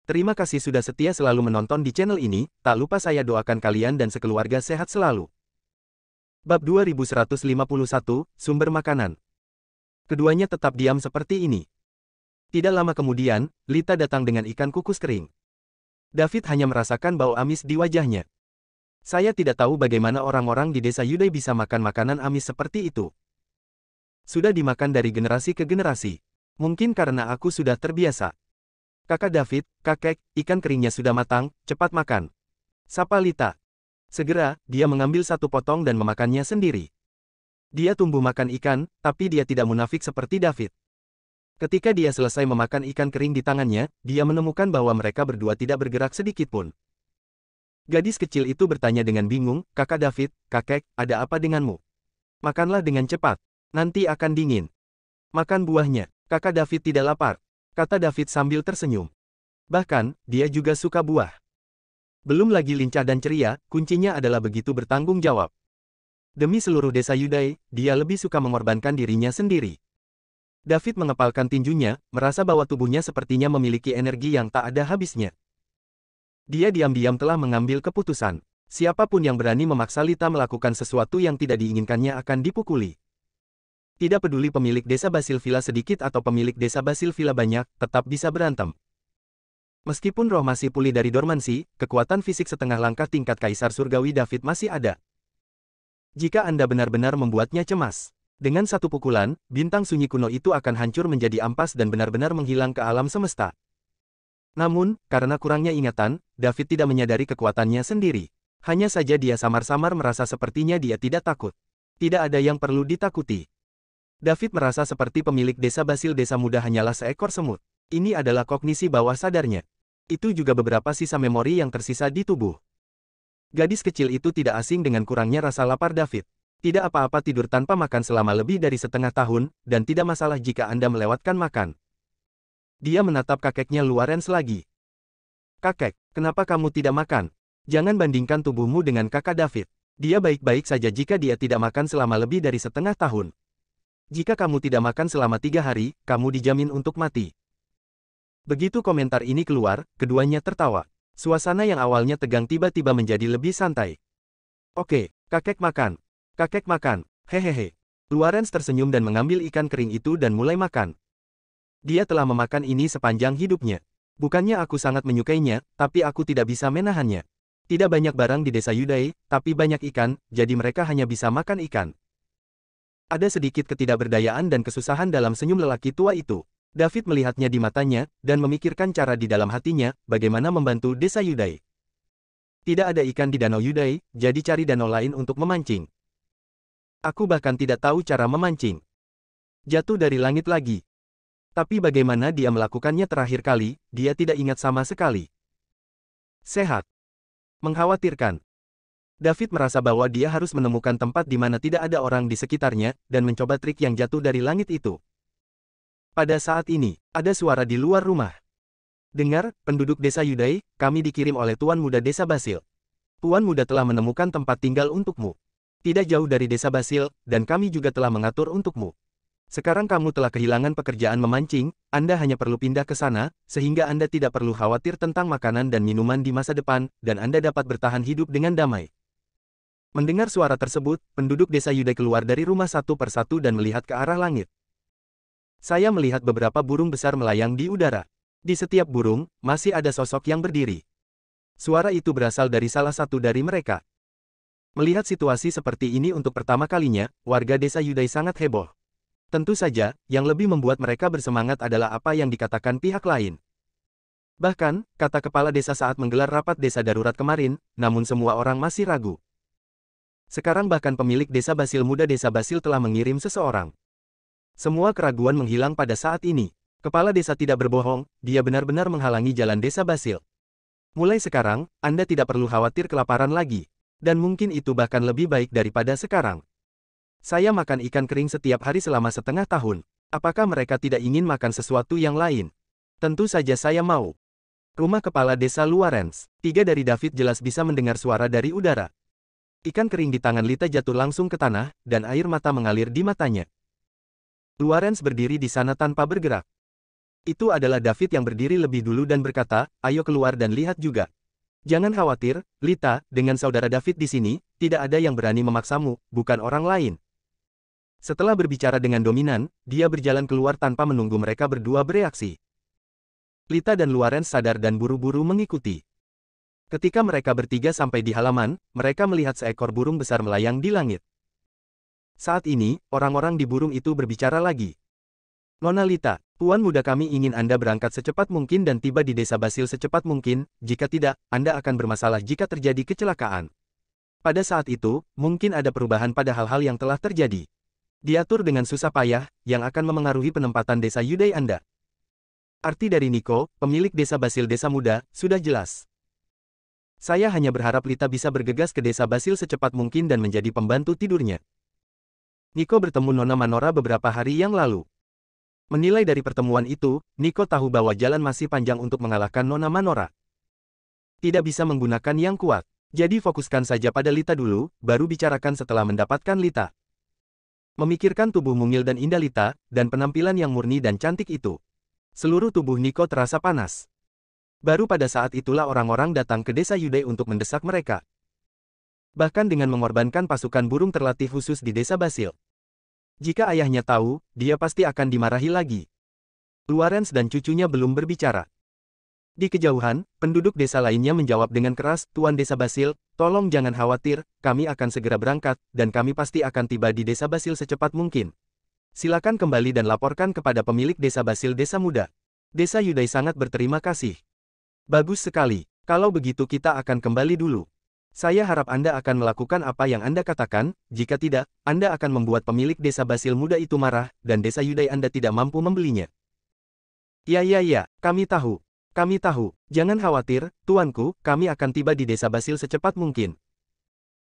Terima kasih sudah setia selalu menonton di channel ini, tak lupa saya doakan kalian dan sekeluarga sehat selalu. Bab 2151, Sumber Makanan. Keduanya tetap diam seperti ini. Tidak lama kemudian, Lita datang dengan ikan kukus kering. David hanya merasakan bau amis di wajahnya. Saya tidak tahu bagaimana orang-orang di desa Yudai bisa makan makanan amis seperti itu. Sudah dimakan dari generasi ke generasi. Mungkin karena aku sudah terbiasa. Kakak David, kakek, ikan keringnya sudah matang, cepat makan. Sapa Lita. Segera, dia mengambil satu potong dan memakannya sendiri. Dia tumbuh makan ikan, tapi dia tidak munafik seperti David. Ketika dia selesai memakan ikan kering di tangannya, dia menemukan bahwa mereka berdua tidak bergerak sedikit pun. Gadis kecil itu bertanya dengan bingung, Kakak David, kakek, ada apa denganmu? Makanlah dengan cepat, nanti akan dingin. Makan buahnya, Kakak David tidak lapar, kata David sambil tersenyum. Bahkan, dia juga suka buah. Belum lagi lincah dan ceria, kuncinya adalah begitu bertanggung jawab. Demi seluruh desa Yudai, dia lebih suka mengorbankan dirinya sendiri. David mengepalkan tinjunya, merasa bahwa tubuhnya sepertinya memiliki energi yang tak ada habisnya. Dia diam-diam telah mengambil keputusan. Siapapun yang berani memaksa Lita melakukan sesuatu yang tidak diinginkannya akan dipukuli. Tidak peduli pemilik desa Basil Villa sedikit atau pemilik desa Basil Villa banyak, tetap bisa berantem. Meskipun roh masih pulih dari dormansi, kekuatan fisik setengah langkah tingkat Kaisar Surgawi David masih ada. Jika Anda benar-benar membuatnya cemas, dengan satu pukulan, bintang sunyi kuno itu akan hancur menjadi ampas dan benar-benar menghilang ke alam semesta. Namun, karena kurangnya ingatan, David tidak menyadari kekuatannya sendiri. Hanya saja dia samar-samar merasa sepertinya dia tidak takut. Tidak ada yang perlu ditakuti. David merasa seperti pemilik desa Basil desa muda hanyalah seekor semut. Ini adalah kognisi bawah sadarnya. Itu juga beberapa sisa memori yang tersisa di tubuh. Gadis kecil itu tidak asing dengan kurangnya rasa lapar David. Tidak apa-apa tidur tanpa makan selama lebih dari setengah tahun, dan tidak masalah jika Anda melewatkan makan. Dia menatap kakeknya Luarens lagi. Kakek, kenapa kamu tidak makan? Jangan bandingkan tubuhmu dengan kakak David. Dia baik-baik saja jika dia tidak makan selama lebih dari setengah tahun. Jika kamu tidak makan selama 3 hari, kamu dijamin untuk mati. Begitu komentar ini keluar, keduanya tertawa. Suasana yang awalnya tegang tiba-tiba menjadi lebih santai. Oke, kakek makan. Kakek makan, hehehe. Luarens tersenyum dan mengambil ikan kering itu dan mulai makan. Dia telah memakan ini sepanjang hidupnya. Bukannya aku sangat menyukainya, tapi aku tidak bisa menahannya. Tidak banyak barang di desa Yudai, tapi banyak ikan, jadi mereka hanya bisa makan ikan. Ada sedikit ketidakberdayaan dan kesusahan dalam senyum lelaki tua itu. David melihatnya di matanya, dan memikirkan cara di dalam hatinya, bagaimana membantu desa Yudai. Tidak ada ikan di danau Yudai, jadi cari danau lain untuk memancing. Aku bahkan tidak tahu cara memancing. Jatuh dari langit lagi. Tapi bagaimana dia melakukannya terakhir kali, dia tidak ingat sama sekali. Sehat. Mengkhawatirkan. David merasa bahwa dia harus menemukan tempat di mana tidak ada orang di sekitarnya, dan mencoba trik yang jatuh dari langit itu. Pada saat ini, ada suara di luar rumah. Dengar, penduduk desa Yudai, kami dikirim oleh Tuan Muda Desa Basil. Tuan Muda telah menemukan tempat tinggal untukmu. Tidak jauh dari desa Basil, dan kami juga telah mengatur untukmu. Sekarang kamu telah kehilangan pekerjaan memancing, Anda hanya perlu pindah ke sana, sehingga Anda tidak perlu khawatir tentang makanan dan minuman di masa depan, dan Anda dapat bertahan hidup dengan damai. Mendengar suara tersebut, penduduk desa Yudai keluar dari rumah satu persatu dan melihat ke arah langit. Saya melihat beberapa burung besar melayang di udara. Di setiap burung, masih ada sosok yang berdiri. Suara itu berasal dari salah satu dari mereka. Melihat situasi seperti ini untuk pertama kalinya, warga desa Yudai sangat heboh. Tentu saja, yang lebih membuat mereka bersemangat adalah apa yang dikatakan pihak lain. Bahkan, kata kepala desa saat menggelar rapat desa darurat kemarin, namun semua orang masih ragu. Sekarang bahkan pemilik desa Basil muda desa Basil telah mengirim seseorang. Semua keraguan menghilang pada saat ini. Kepala desa tidak berbohong, dia benar-benar menghalangi jalan desa Basil. Mulai sekarang, Anda tidak perlu khawatir kelaparan lagi. Dan mungkin itu bahkan lebih baik daripada sekarang. Saya makan ikan kering setiap hari selama setengah tahun. Apakah mereka tidak ingin makan sesuatu yang lain? Tentu saja saya mau. Rumah kepala desa Luarens. 3 dari David jelas bisa mendengar suara dari udara. Ikan kering di tangan Lita jatuh langsung ke tanah, dan air mata mengalir di matanya. Luarens berdiri di sana tanpa bergerak. Itu adalah David yang berdiri lebih dulu dan berkata, "Ayo keluar dan lihat juga." "Jangan khawatir, Lita, dengan saudara David di sini, tidak ada yang berani memaksamu, bukan orang lain." Setelah berbicara dengan dominan, dia berjalan keluar tanpa menunggu mereka berdua bereaksi. Lita dan Luarens sadar dan buru-buru mengikuti. Ketika mereka bertiga sampai di halaman, mereka melihat seekor burung besar melayang di langit. Saat ini, orang-orang di burung itu berbicara lagi. "Nona Lita, Tuan muda kami ingin Anda berangkat secepat mungkin dan tiba di desa Basil secepat mungkin, jika tidak, Anda akan bermasalah jika terjadi kecelakaan." Pada saat itu, mungkin ada perubahan pada hal-hal yang telah terjadi. Diatur dengan susah payah, yang akan memengaruhi penempatan desa Yudai Anda. Arti dari Nico, pemilik desa Basil Desa Muda, sudah jelas. "Saya hanya berharap Lita bisa bergegas ke desa Basil secepat mungkin dan menjadi pembantu tidurnya." Nico bertemu Nona Manora beberapa hari yang lalu. Menilai dari pertemuan itu, Nico tahu bahwa jalan masih panjang untuk mengalahkan Nona Manora. Tidak bisa menggunakan yang kuat. Jadi fokuskan saja pada Lita dulu, baru bicarakan setelah mendapatkan Lita. Memikirkan tubuh mungil dan indah Lita, dan penampilan yang murni dan cantik itu. Seluruh tubuh Nico terasa panas. Baru pada saat itulah orang-orang datang ke desa Yudai untuk mendesak mereka. Bahkan dengan mengorbankan pasukan burung terlatih khusus di desa Basil. Jika ayahnya tahu, dia pasti akan dimarahi lagi. Luarens dan cucunya belum berbicara. Di kejauhan, penduduk desa lainnya menjawab dengan keras, "Tuan Desa Basil, tolong jangan khawatir, kami akan segera berangkat, dan kami pasti akan tiba di desa Basil secepat mungkin. Silakan kembali dan laporkan kepada pemilik desa Basil Desa Muda. Desa Yudai sangat berterima kasih." "Bagus sekali, kalau begitu kita akan kembali dulu. Saya harap Anda akan melakukan apa yang Anda katakan, jika tidak, Anda akan membuat pemilik desa Basil Muda itu marah, dan desa Yudai Anda tidak mampu membelinya." Ya, kami tahu. Kami tahu, jangan khawatir, tuanku, kami akan tiba di desa Basil secepat mungkin."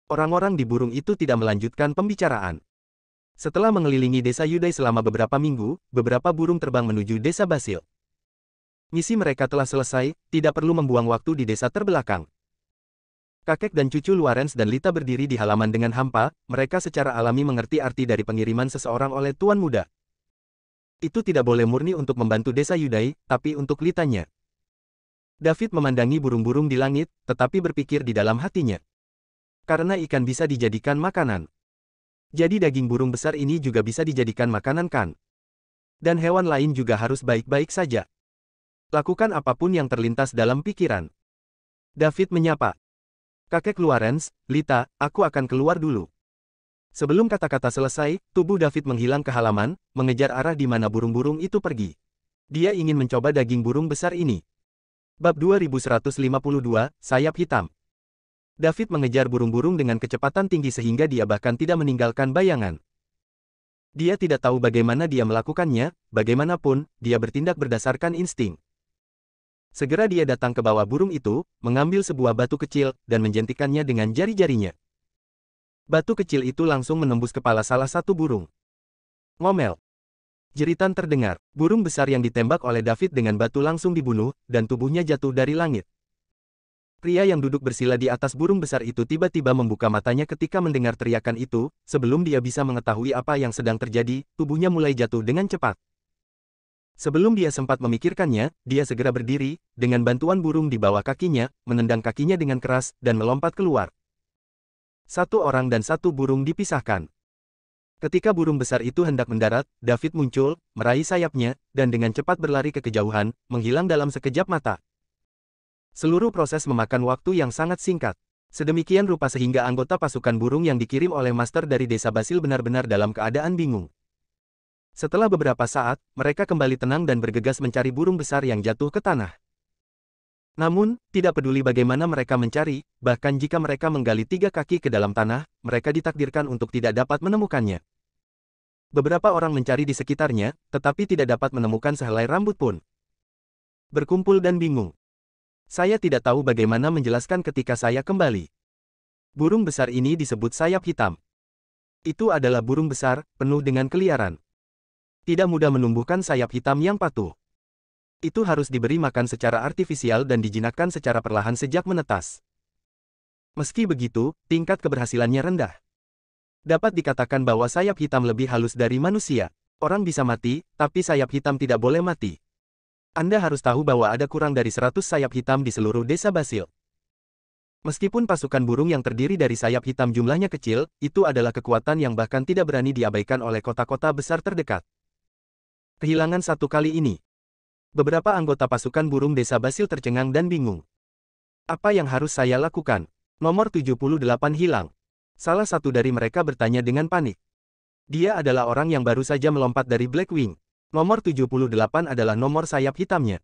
Orang-orang di burung itu tidak melanjutkan pembicaraan. Setelah mengelilingi desa Yudai selama beberapa minggu, beberapa burung terbang menuju desa Basil. Misi mereka telah selesai, tidak perlu membuang waktu di desa terbelakang. Kakek dan cucu Luarens dan Lita berdiri di halaman dengan hampa, mereka secara alami mengerti arti dari pengiriman seseorang oleh Tuan Muda. Itu tidak boleh murni untuk membantu desa Yudai, tapi untuk Litanya. David memandangi burung-burung di langit, tetapi berpikir di dalam hatinya. Karena ikan bisa dijadikan makanan. Jadi daging burung besar ini juga bisa dijadikan makanan kan? Dan hewan lain juga harus baik-baik saja. Lakukan apapun yang terlintas dalam pikiran. David menyapa. "Kakek Luarens, Lita, aku akan keluar dulu." Sebelum kata-kata selesai, tubuh David menghilang ke halaman, mengejar arah di mana burung-burung itu pergi. Dia ingin mencoba daging burung besar ini. Bab 2152, Sayap Hitam. David mengejar burung-burung dengan kecepatan tinggi sehingga dia bahkan tidak meninggalkan bayangan. Dia tidak tahu bagaimana dia melakukannya, bagaimanapun, dia bertindak berdasarkan insting. Segera dia datang ke bawah burung itu, mengambil sebuah batu kecil, dan menjentikannya dengan jari-jarinya. Batu kecil itu langsung menembus kepala salah satu burung. Ngomel. Jeritan terdengar, burung besar yang ditembak oleh David dengan batu langsung dibunuh, dan tubuhnya jatuh dari langit. Pria yang duduk bersila di atas burung besar itu tiba-tiba membuka matanya ketika mendengar teriakan itu, sebelum dia bisa mengetahui apa yang sedang terjadi, tubuhnya mulai jatuh dengan cepat. Sebelum dia sempat memikirkannya, dia segera berdiri, dengan bantuan burung di bawah kakinya, menendang kakinya dengan keras, dan melompat keluar. Satu orang dan satu burung dipisahkan. Ketika burung besar itu hendak mendarat, David muncul, meraih sayapnya, dan dengan cepat berlari ke kejauhan, menghilang dalam sekejap mata. Seluruh proses memakan waktu yang sangat singkat. Sedemikian rupa sehingga anggota pasukan burung yang dikirim oleh master dari desa Basil benar-benar dalam keadaan bingung. Setelah beberapa saat, mereka kembali tenang dan bergegas mencari burung besar yang jatuh ke tanah. Namun, tidak peduli bagaimana mereka mencari, bahkan jika mereka menggali 3 kaki ke dalam tanah, mereka ditakdirkan untuk tidak dapat menemukannya. Beberapa orang mencari di sekitarnya, tetapi tidak dapat menemukan sehelai rambut pun. Berkumpul dan bingung. Saya tidak tahu bagaimana menjelaskan ketika saya kembali. Burung besar ini disebut sayap hitam. Itu adalah burung besar, penuh dengan keliaran. Tidak mudah menumbuhkan sayap hitam yang patuh. Itu harus diberi makan secara artifisial dan dijinakkan secara perlahan sejak menetas. Meski begitu, tingkat keberhasilannya rendah. Dapat dikatakan bahwa sayap hitam lebih halus dari manusia. Orang bisa mati, tapi sayap hitam tidak boleh mati. Anda harus tahu bahwa ada kurang dari 100 sayap hitam di seluruh desa Basil. Meskipun pasukan burung yang terdiri dari sayap hitam jumlahnya kecil, itu adalah kekuatan yang bahkan tidak berani diabaikan oleh kota-kota besar terdekat. Kehilangan satu kali ini. Beberapa anggota pasukan burung desa Basil tercengang dan bingung. Apa yang harus saya lakukan? Nomor 78 hilang. Salah satu dari mereka bertanya dengan panik. Dia adalah orang yang baru saja melompat dari Blackwing. Nomor 78 adalah nomor sayap hitamnya.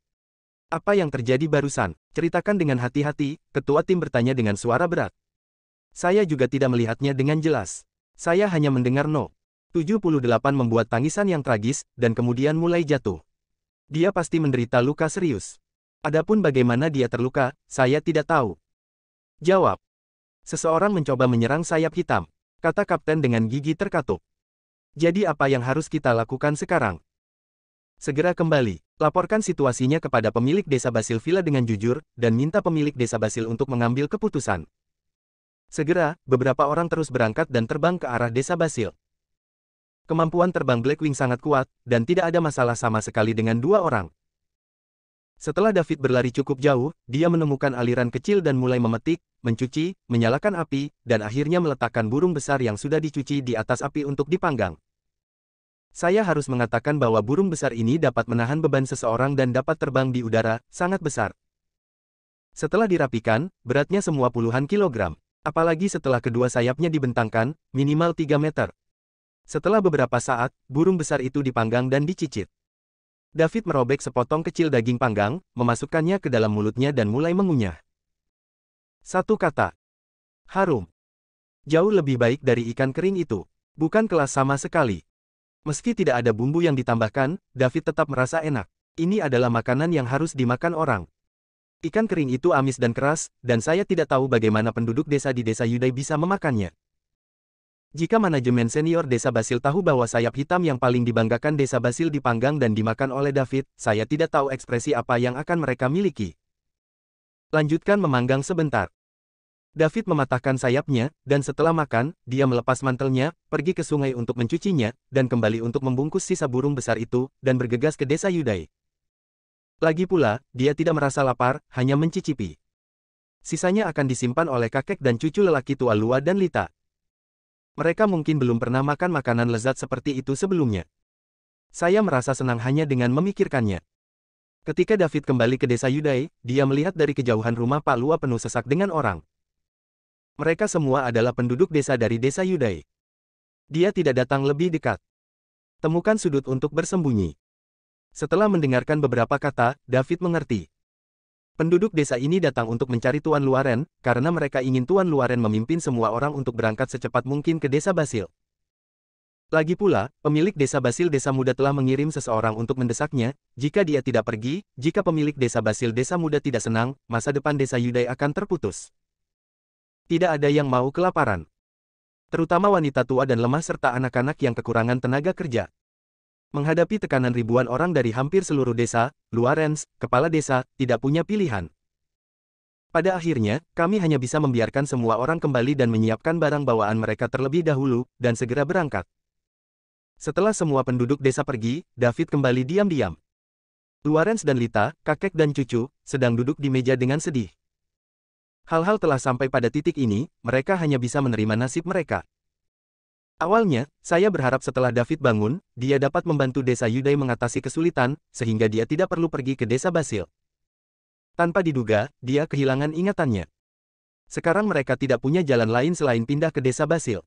Apa yang terjadi barusan? Ceritakan dengan hati-hati, ketua tim bertanya dengan suara berat. Saya juga tidak melihatnya dengan jelas. Saya hanya mendengar no. 78 membuat tangisan yang tragis, dan kemudian mulai jatuh. Dia pasti menderita luka serius. Adapun bagaimana dia terluka, saya tidak tahu. Jawab. Seseorang mencoba menyerang sayap hitam, kata kapten dengan gigi terkatup. Jadi apa yang harus kita lakukan sekarang? Segera kembali, laporkan situasinya kepada pemilik desa Basil Villa dengan jujur, dan minta pemilik desa Basil untuk mengambil keputusan. Segera, beberapa orang terus berangkat dan terbang ke arah desa Basil. Kemampuan terbang Blackwing sangat kuat, dan tidak ada masalah sama sekali dengan dua orang. Setelah David berlari cukup jauh, dia menemukan aliran kecil dan mulai memetik, mencuci, menyalakan api, dan akhirnya meletakkan burung besar yang sudah dicuci di atas api untuk dipanggang. Saya harus mengatakan bahwa burung besar ini dapat menahan beban seseorang dan dapat terbang di udara, sangat besar. Setelah dirapikan, beratnya semua puluhan kilogram. Apalagi setelah kedua sayapnya dibentangkan, minimal 3 meter. Setelah beberapa saat, burung besar itu dipanggang dan dicicit. David merobek sepotong kecil daging panggang, memasukkannya ke dalam mulutnya dan mulai mengunyah. Satu kata. Harum. Jauh lebih baik dari ikan kering itu. Bukan kelas sama sekali. Meski tidak ada bumbu yang ditambahkan, David tetap merasa enak. Ini adalah makanan yang harus dimakan orang. Ikan kering itu amis dan keras, dan saya tidak tahu bagaimana penduduk desa di desa Yudai bisa memakannya. Jika manajemen senior desa Basil tahu bahwa sayap hitam yang paling dibanggakan desa Basil dipanggang dan dimakan oleh David, saya tidak tahu ekspresi apa yang akan mereka miliki. Lanjutkan memanggang sebentar. David mematahkan sayapnya, dan setelah makan, dia melepas mantelnya, pergi ke sungai untuk mencucinya, dan kembali untuk membungkus sisa burung besar itu, dan bergegas ke desa Yudai. Lagi pula, dia tidak merasa lapar, hanya mencicipi. Sisanya akan disimpan oleh kakek dan cucu lelaki tua Lua dan Lita. Mereka mungkin belum pernah makan makanan lezat seperti itu sebelumnya. Saya merasa senang hanya dengan memikirkannya. Ketika David kembali ke desa Yudai, dia melihat dari kejauhan rumah Pak Lua penuh sesak dengan orang. Mereka semua adalah penduduk desa dari desa Yudai. Dia tidak datang lebih dekat. Temukan sudut untuk bersembunyi. Setelah mendengarkan beberapa kata, David mengerti. Penduduk desa ini datang untuk mencari Tuan Luaren, karena mereka ingin Tuan Luaren memimpin semua orang untuk berangkat secepat mungkin ke desa Basil. Lagi pula, pemilik desa Basil desa muda telah mengirim seseorang untuk mendesaknya. Jika dia tidak pergi, jika pemilik desa Basil desa muda tidak senang, masa depan desa Yudai akan terputus. Tidak ada yang mau kelaparan. Terutama wanita tua dan lemah serta anak-anak yang kekurangan tenaga kerja. Menghadapi tekanan ribuan orang dari hampir seluruh desa, Luarens, kepala desa, tidak punya pilihan. Pada akhirnya, kami hanya bisa membiarkan semua orang kembali dan menyiapkan barang bawaan mereka terlebih dahulu, dan segera berangkat. Setelah semua penduduk desa pergi, David kembali diam-diam. Luarens dan Lita, kakek dan cucu, sedang duduk di meja dengan sedih. Hal-hal telah sampai pada titik ini, mereka hanya bisa menerima nasib mereka. Awalnya, saya berharap setelah David bangun, dia dapat membantu desa Yudai mengatasi kesulitan, sehingga dia tidak perlu pergi ke desa Basil. Tanpa diduga, dia kehilangan ingatannya. Sekarang mereka tidak punya jalan lain selain pindah ke desa Basil.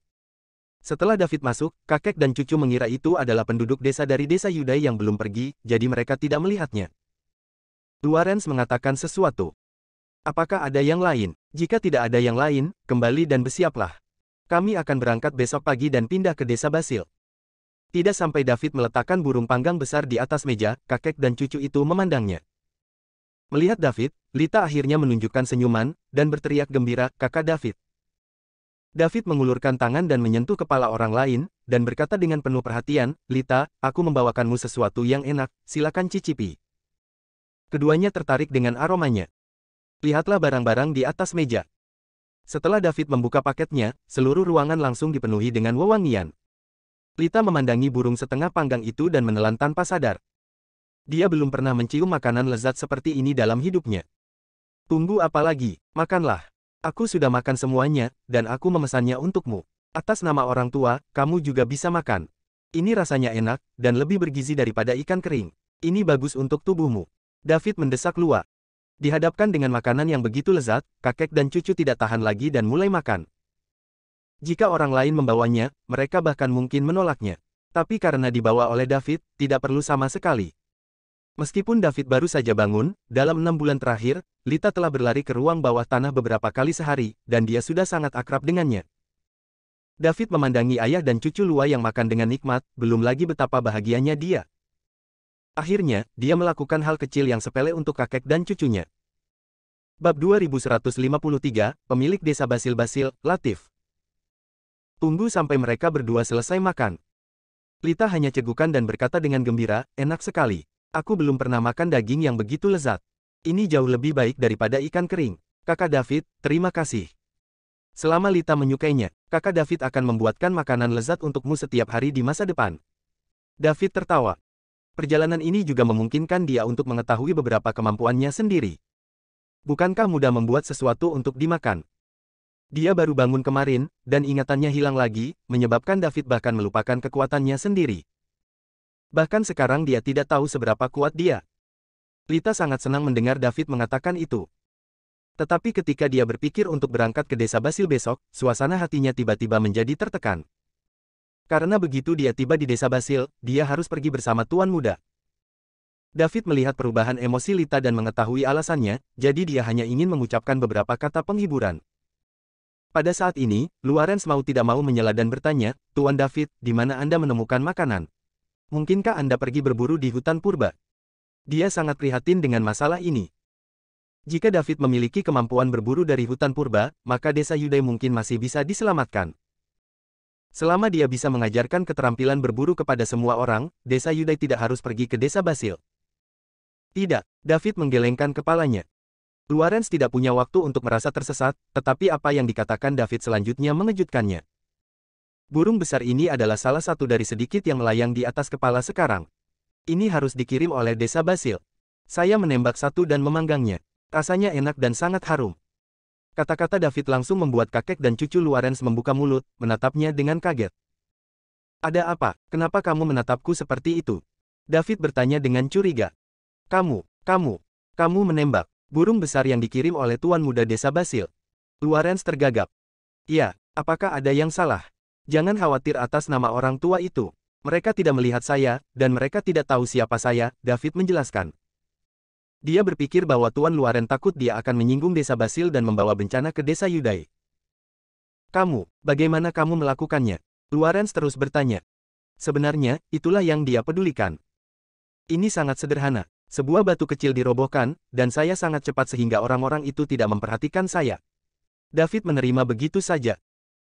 Setelah David masuk, kakek dan cucu mengira itu adalah penduduk desa dari desa Yudai yang belum pergi, jadi mereka tidak melihatnya. Luarens mengatakan sesuatu. Apakah ada yang lain? Jika tidak ada yang lain, kembali dan bersiaplah. Kami akan berangkat besok pagi dan pindah ke desa Basil. Tidak sampai David meletakkan burung panggang besar di atas meja, kakek dan cucu itu memandangnya. Melihat David, Lita akhirnya menunjukkan senyuman, dan berteriak gembira, "Kakak David." David mengulurkan tangan dan menyentuh kepala orang lain, dan berkata dengan penuh perhatian, "Lita, aku membawakanmu sesuatu yang enak, silakan cicipi." Keduanya tertarik dengan aromanya. Lihatlah barang-barang di atas meja. Setelah David membuka paketnya, seluruh ruangan langsung dipenuhi dengan wewangian. Lita memandangi burung setengah panggang itu dan menelan tanpa sadar. Dia belum pernah mencium makanan lezat seperti ini dalam hidupnya. Tunggu apa lagi? Makanlah. Aku sudah makan semuanya, dan aku memesannya untukmu. Atas nama orang tua, kamu juga bisa makan. Ini rasanya enak, dan lebih bergizi daripada ikan kering. Ini bagus untuk tubuhmu. David mendesak Lua. Dihadapkan dengan makanan yang begitu lezat, kakek dan cucu tidak tahan lagi dan mulai makan. Jika orang lain membawanya, mereka bahkan mungkin menolaknya. Tapi karena dibawa oleh David, tidak perlu sama sekali. Meskipun David baru saja bangun, dalam 6 bulan terakhir, Lita telah berlari ke ruang bawah tanah beberapa kali sehari, dan dia sudah sangat akrab dengannya. David memandangi ayah dan cucu Lua yang makan dengan nikmat, belum lagi betapa bahagianya dia. Akhirnya, dia melakukan hal kecil yang sepele untuk kakek dan cucunya. Bab 2153, Pemilik Desa Basil-Basil, Latif. Tunggu sampai mereka berdua selesai makan. Lita hanya cegukan dan berkata dengan gembira, enak sekali. Aku belum pernah makan daging yang begitu lezat. Ini jauh lebih baik daripada ikan kering. Kakak David, terima kasih. Selama Lita menyukainya, kakak David akan membuatkan makanan lezat untukmu setiap hari di masa depan. David tertawa. Perjalanan ini juga memungkinkan dia untuk mengetahui beberapa kemampuannya sendiri. Bukankah mudah membuat sesuatu untuk dimakan? Dia baru bangun kemarin, dan ingatannya hilang lagi, menyebabkan David bahkan melupakan kekuatannya sendiri. Bahkan sekarang dia tidak tahu seberapa kuat dia. Lita sangat senang mendengar David mengatakan itu. Tetapi ketika dia berpikir untuk berangkat ke desa Basil besok, suasana hatinya tiba-tiba menjadi tertekan. Karena begitu dia tiba di desa Basil, dia harus pergi bersama Tuan Muda. David melihat perubahan emosi Lita dan mengetahui alasannya, jadi dia hanya ingin mengucapkan beberapa kata penghiburan. Pada saat ini, Lawrence mau tidak mau menyela dan bertanya, Tuan David, di mana Anda menemukan makanan? Mungkinkah Anda pergi berburu di hutan purba? Dia sangat prihatin dengan masalah ini. Jika David memiliki kemampuan berburu dari hutan purba, maka desa Yudai mungkin masih bisa diselamatkan. Selama dia bisa mengajarkan keterampilan berburu kepada semua orang, desa Yudai tidak harus pergi ke desa Basil. Tidak, David menggelengkan kepalanya. Lawrence tidak punya waktu untuk merasa tersesat, tetapi apa yang dikatakan David selanjutnya mengejutkannya. Burung besar ini adalah salah satu dari sedikit yang melayang di atas kepala sekarang. Ini harus dikirim oleh desa Basil. Saya menembak satu dan memanggangnya. Rasanya enak dan sangat harum. Kata-kata David langsung membuat kakek dan cucu Lawrence membuka mulut, menatapnya dengan kaget. Ada apa? Kenapa kamu menatapku seperti itu? David bertanya dengan curiga. Kamu menembak burung besar yang dikirim oleh Tuan Muda desa Basil. Lawrence tergagap. Ya, apakah ada yang salah? Jangan khawatir atas nama orang tua itu. Mereka tidak melihat saya, dan mereka tidak tahu siapa saya, David menjelaskan. Dia berpikir bahwa Tuan Lawrence takut dia akan menyinggung desa Basil dan membawa bencana ke desa Yudai. Bagaimana kamu melakukannya? Lawrence terus bertanya. Sebenarnya, itulah yang dia pedulikan. Ini sangat sederhana. Sebuah batu kecil dirobohkan, dan saya sangat cepat sehingga orang-orang itu tidak memperhatikan saya. David menerima begitu saja.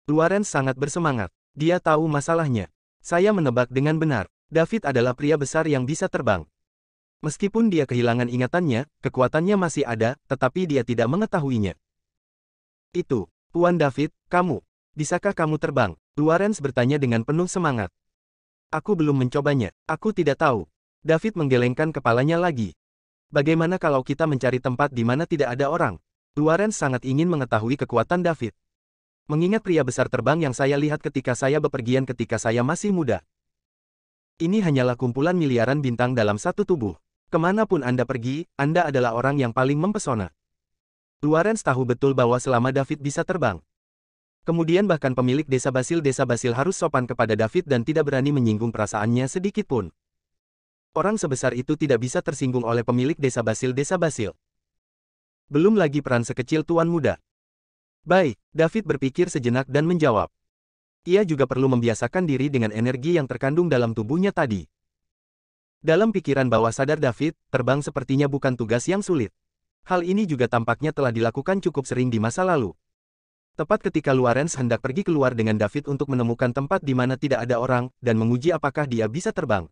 Lawrence sangat bersemangat. Dia tahu masalahnya. Saya menebak dengan benar. David adalah pria besar yang bisa terbang. Meskipun dia kehilangan ingatannya, kekuatannya masih ada, tetapi dia tidak mengetahuinya. Itu, Tuan David, bisakah kamu terbang? Lawrence bertanya dengan penuh semangat. Aku belum mencobanya, aku tidak tahu. David menggelengkan kepalanya lagi. Bagaimana kalau kita mencari tempat di mana tidak ada orang? Lawrence sangat ingin mengetahui kekuatan David. Mengingat pria besar terbang yang saya lihat ketika saya bepergian ketika saya masih muda. Ini hanyalah kumpulan miliaran bintang dalam satu tubuh. Kemanapun Anda pergi, Anda adalah orang yang paling mempesona. Lawrence tahu betul bahwa selama David bisa terbang. Kemudian bahkan pemilik desa Basil harus sopan kepada David dan tidak berani menyinggung perasaannya sedikit pun. Orang sebesar itu tidak bisa tersinggung oleh pemilik desa Basil. Belum lagi peran sekecil Tuan Muda. Baik, David berpikir sejenak dan menjawab. Ia juga perlu membiasakan diri dengan energi yang terkandung dalam tubuhnya tadi. Dalam pikiran bawah sadar David, terbang sepertinya bukan tugas yang sulit. Hal ini juga tampaknya telah dilakukan cukup sering di masa lalu. Tepat ketika Lawrence hendak pergi keluar dengan David untuk menemukan tempat di mana tidak ada orang, dan menguji apakah dia bisa terbang.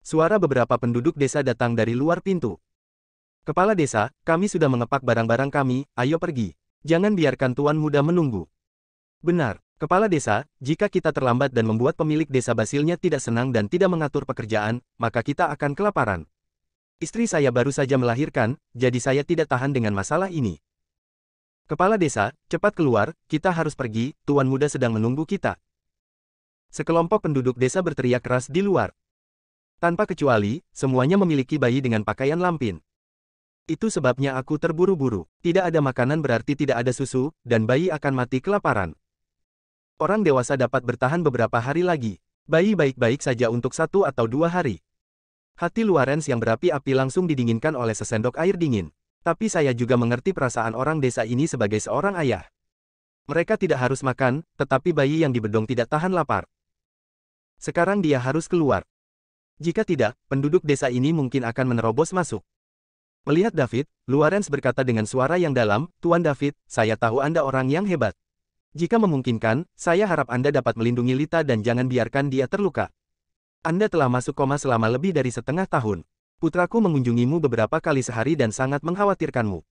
Suara beberapa penduduk desa datang dari luar pintu. Kepala desa, kami sudah mengepak barang-barang kami, ayo pergi. Jangan biarkan Tuan Muda menunggu. Benar, Kepala Desa, jika kita terlambat dan membuat pemilik desa Basilnya tidak senang dan tidak mengatur pekerjaan, maka kita akan kelaparan. Istri saya baru saja melahirkan, jadi saya tidak tahan dengan masalah ini. Kepala desa, cepat keluar, kita harus pergi, tuan muda sedang menunggu kita. Sekelompok penduduk desa berteriak keras di luar. Tanpa kecuali, semuanya memiliki bayi dengan pakaian lampin. Itu sebabnya aku terburu-buru. Tidak ada makanan berarti tidak ada susu, dan bayi akan mati kelaparan. Orang dewasa dapat bertahan beberapa hari lagi. Bayi baik-baik saja untuk 1 atau 2 hari. Hati Luarens yang berapi-api langsung didinginkan oleh sesendok air dingin. Tapi saya juga mengerti perasaan orang desa ini sebagai seorang ayah. Mereka tidak harus makan, tetapi bayi yang dibedong tidak tahan lapar. Sekarang dia harus keluar. Jika tidak, penduduk desa ini mungkin akan menerobos masuk. Melihat David, Luarens berkata dengan suara yang dalam, "Tuan David, saya tahu Anda orang yang hebat. Jika memungkinkan, saya harap Anda dapat melindungi Lita dan jangan biarkan dia terluka. Anda telah masuk koma selama lebih dari setengah tahun. Putraku mengunjungimu beberapa kali sehari dan sangat mengkhawatirkanmu.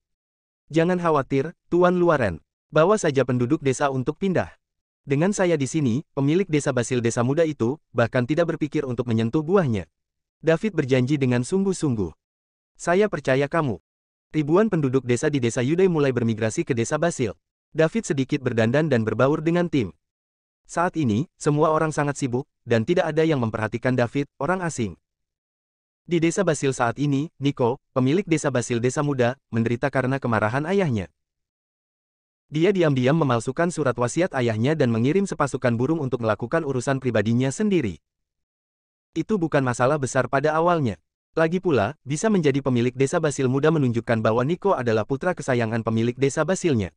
Jangan khawatir, Tuan Luaren. Bawa saja penduduk desa untuk pindah. Dengan saya di sini, pemilik desa Basil desa muda itu, bahkan tidak berpikir untuk menyentuh buahnya." David berjanji dengan sungguh-sungguh. "Saya percaya kamu." Ribuan penduduk desa di desa Yudai mulai bermigrasi ke desa Basil. David sedikit berdandan dan berbaur dengan tim. Saat ini, semua orang sangat sibuk, dan tidak ada yang memperhatikan David, orang asing. Di desa Basil saat ini, Nico, pemilik desa Basil desa muda, menderita karena kemarahan ayahnya. Dia diam-diam memalsukan surat wasiat ayahnya dan mengirim sepasukan burung untuk melakukan urusan pribadinya sendiri. Itu bukan masalah besar pada awalnya. Lagi pula, bisa menjadi pemilik desa Basil muda menunjukkan bahwa Nico adalah putra kesayangan pemilik desa Basilnya.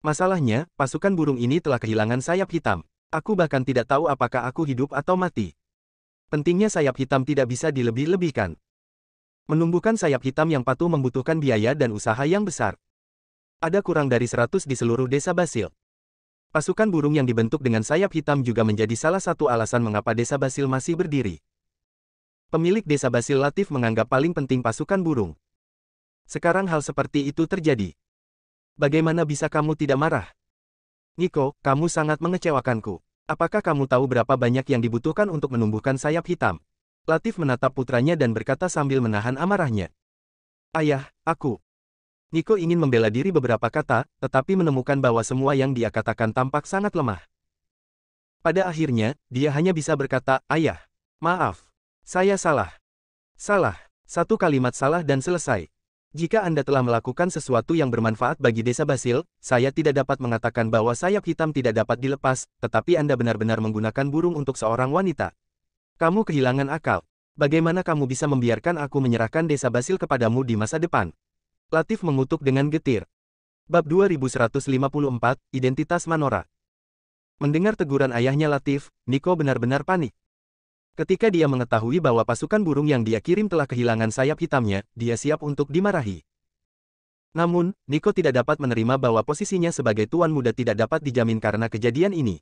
Masalahnya, pasukan burung ini telah kehilangan sayap hitam. Aku bahkan tidak tahu apakah aku hidup atau mati. Pentingnya sayap hitam tidak bisa dilebih-lebihkan. Menumbuhkan sayap hitam yang patuh membutuhkan biaya dan usaha yang besar. Ada kurang dari 100 di seluruh desa Basil. Pasukan burung yang dibentuk dengan sayap hitam juga menjadi salah satu alasan mengapa desa Basil masih berdiri. Pemilik desa Basil Latif menganggap paling penting pasukan burung. Sekarang hal seperti itu terjadi. Bagaimana bisa kamu tidak marah? Nico, kamu sangat mengecewakanku. Apakah kamu tahu berapa banyak yang dibutuhkan untuk menumbuhkan sayap hitam? Latif menatap putranya dan berkata sambil menahan amarahnya. Ayah, aku. Nico ingin membela diri beberapa kata, tetapi menemukan bahwa semua yang dia katakan tampak sangat lemah. Pada akhirnya, dia hanya bisa berkata, "Ayah, maaf. Saya salah. Salah. Satu kalimat salah dan selesai. Jika Anda telah melakukan sesuatu yang bermanfaat bagi desa Basil, saya tidak dapat mengatakan bahwa sayap hitam tidak dapat dilepas, tetapi Anda benar-benar menggunakan burung untuk seorang wanita. Kamu kehilangan akal. Bagaimana kamu bisa membiarkan aku menyerahkan desa Basil kepadamu di masa depan?" Latif mengutuk dengan getir. Bab 2154, Identitas Manora. Mendengar teguran ayahnya Latif, Nico benar-benar panik. Ketika dia mengetahui bahwa pasukan burung yang dia kirim telah kehilangan sayap hitamnya, dia siap untuk dimarahi. Namun, Nico tidak dapat menerima bahwa posisinya sebagai tuan muda tidak dapat dijamin karena kejadian ini.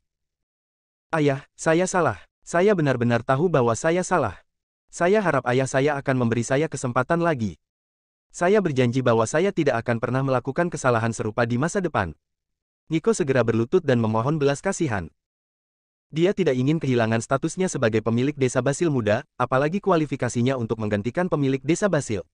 Ayah, saya salah. Saya benar-benar tahu bahwa saya salah. Saya harap ayah saya akan memberi saya kesempatan lagi. Saya berjanji bahwa saya tidak akan pernah melakukan kesalahan serupa di masa depan. Nico segera berlutut dan memohon belas kasihan. Dia tidak ingin kehilangan statusnya sebagai pemilik desa Basil muda, apalagi kualifikasinya untuk menggantikan pemilik desa Basil.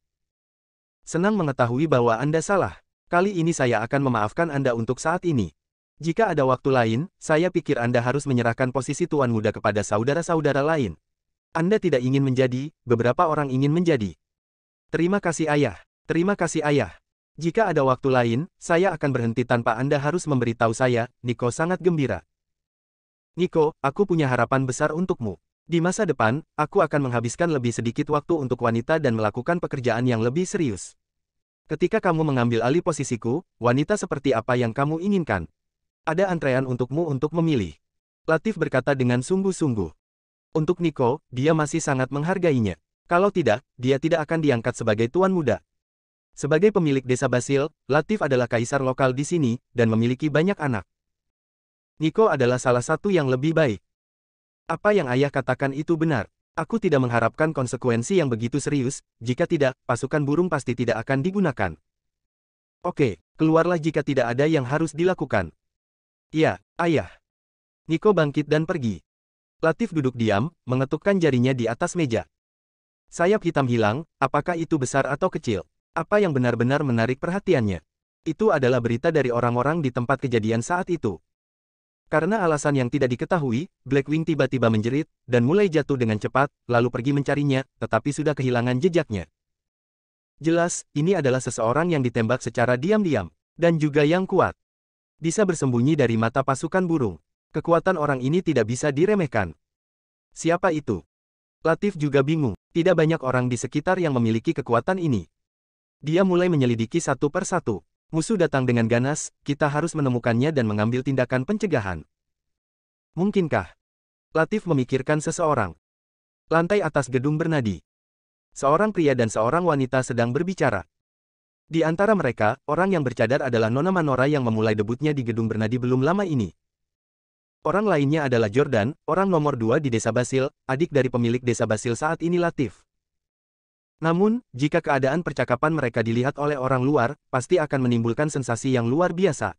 Senang mengetahui bahwa Anda salah. Kali ini saya akan memaafkan Anda untuk saat ini. Jika ada waktu lain, saya pikir Anda harus menyerahkan posisi tuan muda kepada saudara-saudara lain. Anda tidak ingin menjadi, beberapa orang ingin menjadi. Terima kasih ayah. Terima kasih ayah. Jika ada waktu lain, saya akan berhenti tanpa Anda harus memberitahu saya. Nico sangat gembira. Nico, aku punya harapan besar untukmu. Di masa depan, aku akan menghabiskan lebih sedikit waktu untuk wanita dan melakukan pekerjaan yang lebih serius. Ketika kamu mengambil alih posisiku, wanita seperti apa yang kamu inginkan? Ada antrean untukmu untuk memilih. Latif berkata dengan sungguh-sungguh. Untuk Nico, dia masih sangat menghargainya. Kalau tidak, dia tidak akan diangkat sebagai tuan muda. Sebagai pemilik desa Basil, Latif adalah kaisar lokal di sini, dan memiliki banyak anak. Nico adalah salah satu yang lebih baik. Apa yang ayah katakan itu benar. Aku tidak mengharapkan konsekuensi yang begitu serius, jika tidak, pasukan burung pasti tidak akan digunakan. Oke, keluarlah jika tidak ada yang harus dilakukan. Ya, ayah. Nico bangkit dan pergi. Latif duduk diam, mengetukkan jarinya di atas meja. Sayap hitam hilang, apakah itu besar atau kecil? Apa yang benar-benar menarik perhatiannya? Itu adalah berita dari orang-orang di tempat kejadian saat itu. Karena alasan yang tidak diketahui, Blackwing tiba-tiba menjerit, dan mulai jatuh dengan cepat, lalu pergi mencarinya, tetapi sudah kehilangan jejaknya. Jelas, ini adalah seseorang yang ditembak secara diam-diam, dan juga yang kuat. Bisa bersembunyi dari mata pasukan burung. Kekuatan orang ini tidak bisa diremehkan. Siapa itu? Latif juga bingung. Tidak banyak orang di sekitar yang memiliki kekuatan ini. Dia mulai menyelidiki satu per satu. Musuh datang dengan ganas, kita harus menemukannya dan mengambil tindakan pencegahan. Mungkinkah? Latif memikirkan seseorang. Lantai atas gedung bernadi. Seorang pria dan seorang wanita sedang berbicara. Di antara mereka, orang yang bercadar adalah Nona Manora yang memulai debutnya di gedung bernadi belum lama ini. Orang lainnya adalah Jordan, orang nomor 2 di Desa Basil, adik dari pemilik Desa Basil saat ini Latif. Namun, jika keadaan percakapan mereka dilihat oleh orang luar, pasti akan menimbulkan sensasi yang luar biasa.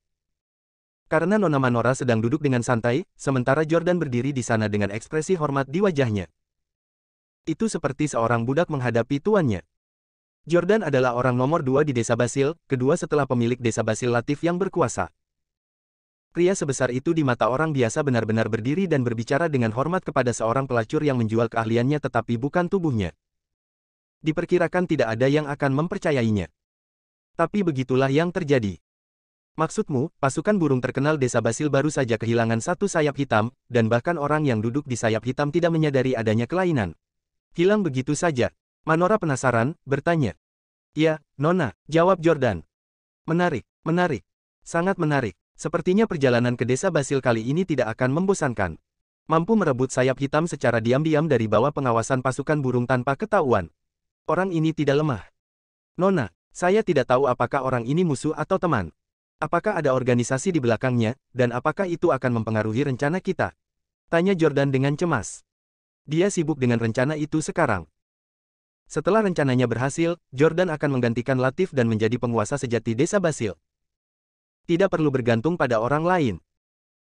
Karena Nona Manora sedang duduk dengan santai, sementara Jordan berdiri di sana dengan ekspresi hormat di wajahnya. Itu seperti seorang budak menghadapi tuannya. Jordan adalah orang nomor 2 di Desa Basil, kedua setelah pemilik Desa Basil Latif yang berkuasa. Pria sebesar itu di mata orang biasa benar-benar berdiri dan berbicara dengan hormat kepada seorang pelacur yang menjual keahliannya tetapi bukan tubuhnya. Diperkirakan tidak ada yang akan mempercayainya. Tapi begitulah yang terjadi. Maksudmu, pasukan burung terkenal Desa Basil baru saja kehilangan satu sayap hitam, dan bahkan orang yang duduk di sayap hitam tidak menyadari adanya kelainan. Hilang begitu saja. Manora penasaran, bertanya. Ya, Nona, jawab Jordan. Menarik, menarik. Sangat menarik. Sepertinya perjalanan ke Desa Basil kali ini tidak akan membosankan. Mampu merebut sayap hitam secara diam-diam dari bawah pengawasan pasukan burung tanpa ketahuan. Orang ini tidak lemah. Nona, saya tidak tahu apakah orang ini musuh atau teman. Apakah ada organisasi di belakangnya, dan apakah itu akan mempengaruhi rencana kita? Tanya Jordan dengan cemas. Dia sibuk dengan rencana itu sekarang. Setelah rencananya berhasil, Jordan akan menggantikan Latif dan menjadi penguasa sejati Desa Basil. Tidak perlu bergantung pada orang lain.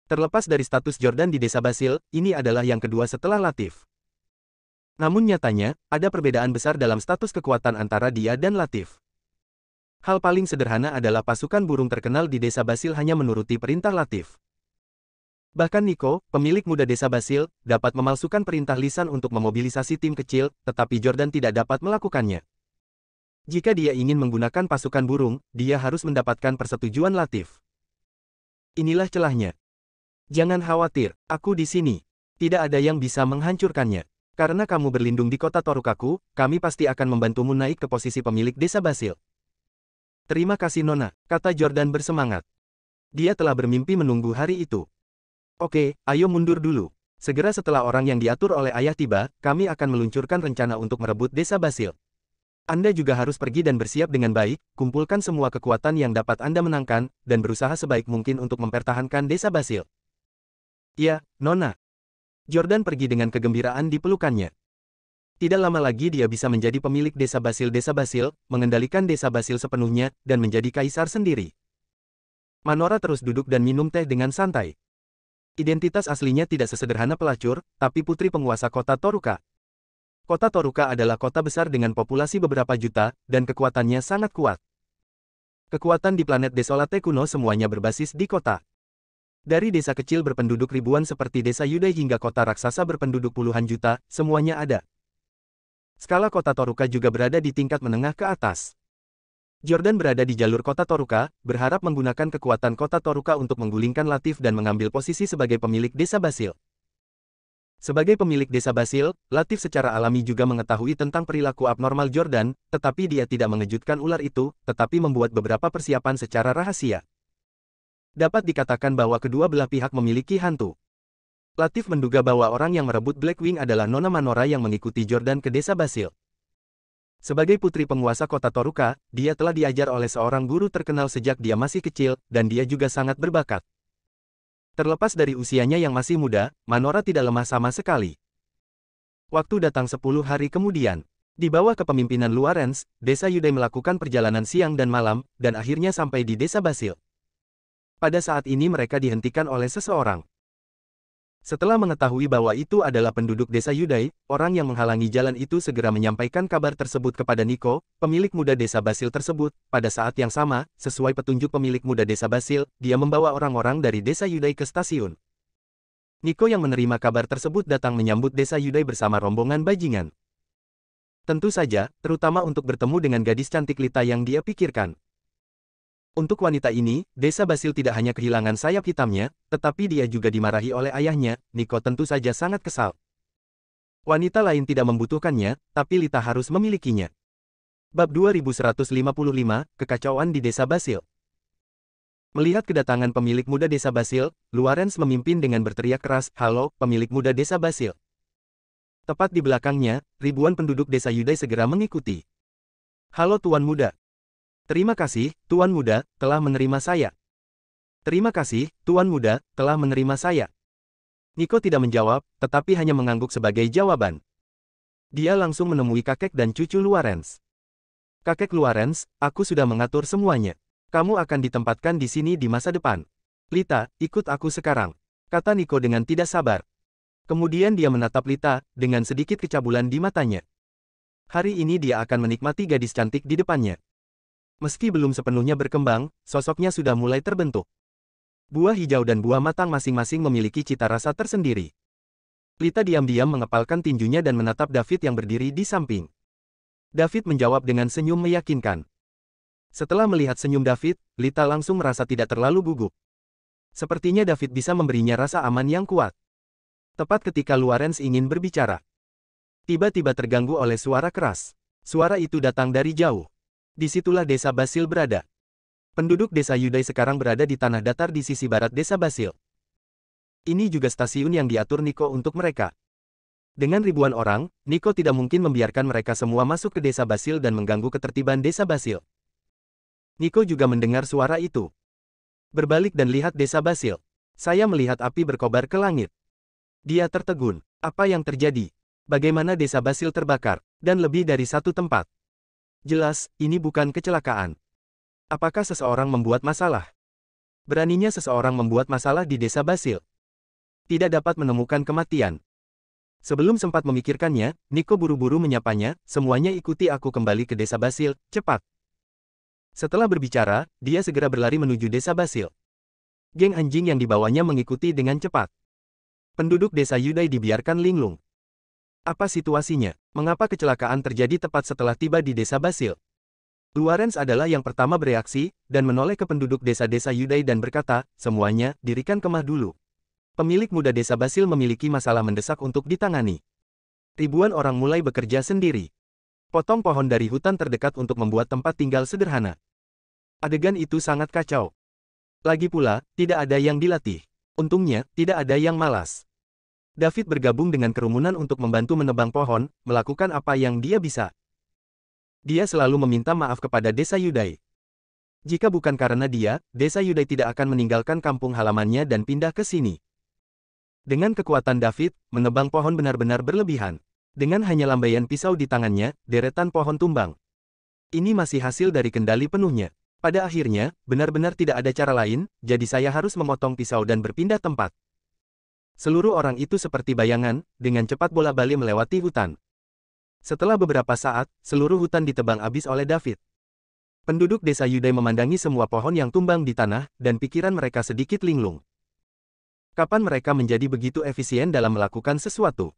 Terlepas dari status Jordan di Desa Basil, ini adalah yang kedua setelah Latif. Namun nyatanya, ada perbedaan besar dalam status kekuatan antara dia dan Latif. Hal paling sederhana adalah pasukan burung terkenal di Desa Basil hanya menuruti perintah Latif. Bahkan Nico, pemilik muda Desa Basil, dapat memalsukan perintah lisan untuk memobilisasi tim kecil, tetapi Jordan tidak dapat melakukannya. Jika dia ingin menggunakan pasukan burung, dia harus mendapatkan persetujuan Latif. Inilah celahnya. Jangan khawatir, aku di sini. Tidak ada yang bisa menghancurkannya. Karena kamu berlindung di kota Torukaku, kami pasti akan membantumu naik ke posisi pemilik Desa Basil. Terima kasih Nona, kata Jordan bersemangat. Dia telah bermimpi menunggu hari itu. Oke, ayo mundur dulu. Segera setelah orang yang diatur oleh ayah tiba, kami akan meluncurkan rencana untuk merebut Desa Basil. Anda juga harus pergi dan bersiap dengan baik, kumpulkan semua kekuatan yang dapat Anda menangkan, dan berusaha sebaik mungkin untuk mempertahankan Desa Basil. Ya, Nona. Jordan pergi dengan kegembiraan di pelukannya. Tidak lama lagi dia bisa menjadi pemilik Desa Basil, mengendalikan Desa Basil sepenuhnya, dan menjadi kaisar sendiri. Manora terus duduk dan minum teh dengan santai. Identitas aslinya tidak sesederhana pelacur, tapi putri penguasa kota Toruka. Kota Toruka adalah kota besar dengan populasi beberapa juta, dan kekuatannya sangat kuat. Kekuatan di planet Desolate kuno semuanya berbasis di kota. Dari desa kecil berpenduduk ribuan seperti desa Yudai hingga kota raksasa berpenduduk puluhan juta, semuanya ada. Skala kota Toruka juga berada di tingkat menengah ke atas. Jordan berada di jalur kota Toruka, berharap menggunakan kekuatan kota Toruka untuk menggulingkan Latif dan mengambil posisi sebagai pemilik Desa Basil. Sebagai pemilik Desa Basil, Latif secara alami juga mengetahui tentang perilaku abnormal Jordan, tetapi dia tidak mengejutkan ular itu, tetapi membuat beberapa persiapan secara rahasia. Dapat dikatakan bahwa kedua belah pihak memiliki hantu. Latif menduga bahwa orang yang merebut Blackwing adalah Nona Manora yang mengikuti Jordan ke Desa Basil. Sebagai putri penguasa kota Toruka, dia telah diajar oleh seorang guru terkenal sejak dia masih kecil, dan dia juga sangat berbakat. Terlepas dari usianya yang masih muda, Manora tidak lemah sama sekali. Waktu datang 10 hari kemudian. Di bawah kepemimpinan Luarens, Desa Yudai melakukan perjalanan siang dan malam, dan akhirnya sampai di Desa Basil. Pada saat ini mereka dihentikan oleh seseorang. Setelah mengetahui bahwa itu adalah penduduk desa Yudai, orang yang menghalangi jalan itu segera menyampaikan kabar tersebut kepada Nico, pemilik muda desa Basil tersebut. Pada saat yang sama, sesuai petunjuk pemilik muda desa Basil, dia membawa orang-orang dari desa Yudai ke stasiun. Nico yang menerima kabar tersebut datang menyambut desa Yudai bersama rombongan bajingan. Tentu saja, terutama untuk bertemu dengan gadis cantik Lita yang dia pikirkan. Untuk wanita ini, desa Basil tidak hanya kehilangan sayap hitamnya, tetapi dia juga dimarahi oleh ayahnya. Nico tentu saja sangat kesal. Wanita lain tidak membutuhkannya, tapi Lita harus memilikinya. Bab 2155, Kekacauan di Desa Basil. Melihat kedatangan pemilik muda desa Basil, Luarens memimpin dengan berteriak keras, "Halo, pemilik muda desa Basil." Tepat di belakangnya, ribuan penduduk desa Yudai segera mengikuti. "Halo Tuan Muda. Terima kasih, Tuan Muda, telah menerima saya." "Terima kasih, Tuan Muda, telah menerima saya." Nico tidak menjawab, tetapi hanya mengangguk sebagai jawaban. Dia langsung menemui kakek dan cucu Luarens. "Kakek Luarens, aku sudah mengatur semuanya. Kamu akan ditempatkan di sini di masa depan. Lita, ikut aku sekarang," kata Nico dengan tidak sabar. Kemudian dia menatap Lita, dengan sedikit kecabulan di matanya. Hari ini dia akan menikmati gadis cantik di depannya. Meski belum sepenuhnya berkembang, sosoknya sudah mulai terbentuk. Buah hijau dan buah matang masing-masing memiliki cita rasa tersendiri. Lita diam-diam mengepalkan tinjunya dan menatap David yang berdiri di samping. David menjawab dengan senyum meyakinkan. Setelah melihat senyum David, Lita langsung merasa tidak terlalu gugup. Sepertinya David bisa memberinya rasa aman yang kuat. Tepat ketika Luarens ingin berbicara, tiba-tiba terganggu oleh suara keras. Suara itu datang dari jauh. Disitulah desa Basil berada. Penduduk desa Yudai sekarang berada di tanah datar di sisi barat desa Basil. Ini juga stasiun yang diatur Nico untuk mereka. Dengan ribuan orang, Nico tidak mungkin membiarkan mereka semua masuk ke desa Basil dan mengganggu ketertiban desa Basil. Nico juga mendengar suara itu. Berbalik dan lihat desa Basil. Saya melihat api berkobar ke langit. Dia tertegun. Apa yang terjadi? Bagaimana desa Basil terbakar? Dan lebih dari satu tempat. Jelas, ini bukan kecelakaan. Apakah seseorang membuat masalah? Beraninya seseorang membuat masalah di desa Basil. Tidak dapat menemukan kematian. Sebelum sempat memikirkannya, Nico buru-buru menyapanya, "Semuanya ikuti aku kembali ke desa Basil, cepat." Setelah berbicara, dia segera berlari menuju desa Basil. Geng anjing yang dibawanya mengikuti dengan cepat. Penduduk desa Yudai dibiarkan linglung. Apa situasinya? Mengapa kecelakaan terjadi tepat setelah tiba di desa Basil? Luarens adalah yang pertama bereaksi, dan menoleh ke penduduk desa-desa Yudai dan berkata, "Semuanya, dirikan kemah dulu. Pemilik muda desa Basil memiliki masalah mendesak untuk ditangani." Ribuan orang mulai bekerja sendiri. Potong pohon dari hutan terdekat untuk membuat tempat tinggal sederhana. Adegan itu sangat kacau. Lagi pula, tidak ada yang dilatih. Untungnya, tidak ada yang malas. David bergabung dengan kerumunan untuk membantu menebang pohon, melakukan apa yang dia bisa. Dia selalu meminta maaf kepada desa Yudai. Jika bukan karena dia, desa Yudai tidak akan meninggalkan kampung halamannya dan pindah ke sini. Dengan kekuatan David, menebang pohon benar-benar berlebihan. Dengan hanya lambaian pisau di tangannya, deretan pohon tumbang. Ini masih hasil dari kendali penuhnya. Pada akhirnya, benar-benar tidak ada cara lain, jadi saya harus memotong pisau dan berpindah tempat. Seluruh orang itu seperti bayangan, dengan cepat bola-balik melewati hutan. Setelah beberapa saat, seluruh hutan ditebang habis oleh David. Penduduk desa Yudai memandangi semua pohon yang tumbang di tanah, dan pikiran mereka sedikit linglung. Kapan mereka menjadi begitu efisien dalam melakukan sesuatu?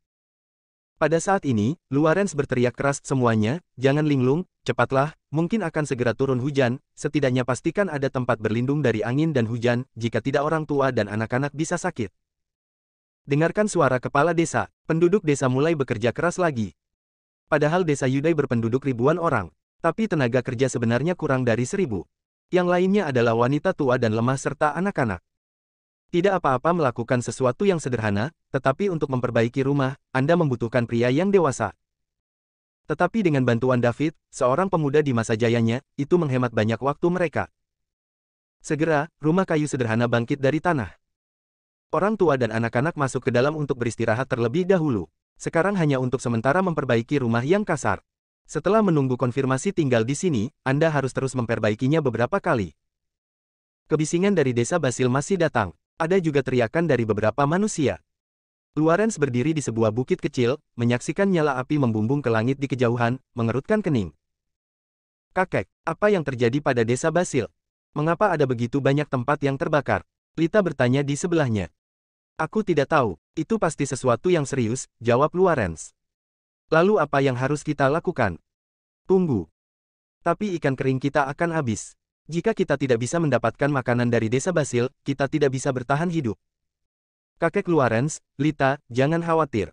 Pada saat ini, Luarens berteriak keras, "Semuanya, jangan linglung, cepatlah, mungkin akan segera turun hujan, setidaknya pastikan ada tempat berlindung dari angin dan hujan, jika tidak orang tua dan anak-anak bisa sakit." Dengarkan suara kepala desa, penduduk desa mulai bekerja keras lagi. Padahal desa Yudai berpenduduk ribuan orang, tapi tenaga kerja sebenarnya kurang dari 1.000. Yang lainnya adalah wanita tua dan lemah serta anak-anak. Tidak apa-apa melakukan sesuatu yang sederhana, tetapi untuk memperbaiki rumah, Anda membutuhkan pria yang dewasa. Tetapi dengan bantuan David, seorang pemuda di masa jayanya, itu menghemat banyak waktu mereka. Segera, rumah kayu sederhana bangkit dari tanah. Orang tua dan anak-anak masuk ke dalam untuk beristirahat terlebih dahulu. Sekarang hanya untuk sementara memperbaiki rumah yang kasar. Setelah menunggu konfirmasi tinggal di sini, Anda harus terus memperbaikinya beberapa kali. Kebisingan dari desa Basil masih datang. Ada juga teriakan dari beberapa manusia. Luarens berdiri di sebuah bukit kecil, menyaksikan nyala api membumbung ke langit di kejauhan, mengerutkan kening. Kakek, apa yang terjadi pada desa Basil? Mengapa ada begitu banyak tempat yang terbakar? Lita bertanya di sebelahnya. Aku tidak tahu, itu pasti sesuatu yang serius, jawab Luarens. Lalu apa yang harus kita lakukan? Tunggu. Tapi ikan kering kita akan habis. Jika kita tidak bisa mendapatkan makanan dari desa Basil, kita tidak bisa bertahan hidup. Kakek Luarens, Lita, jangan khawatir.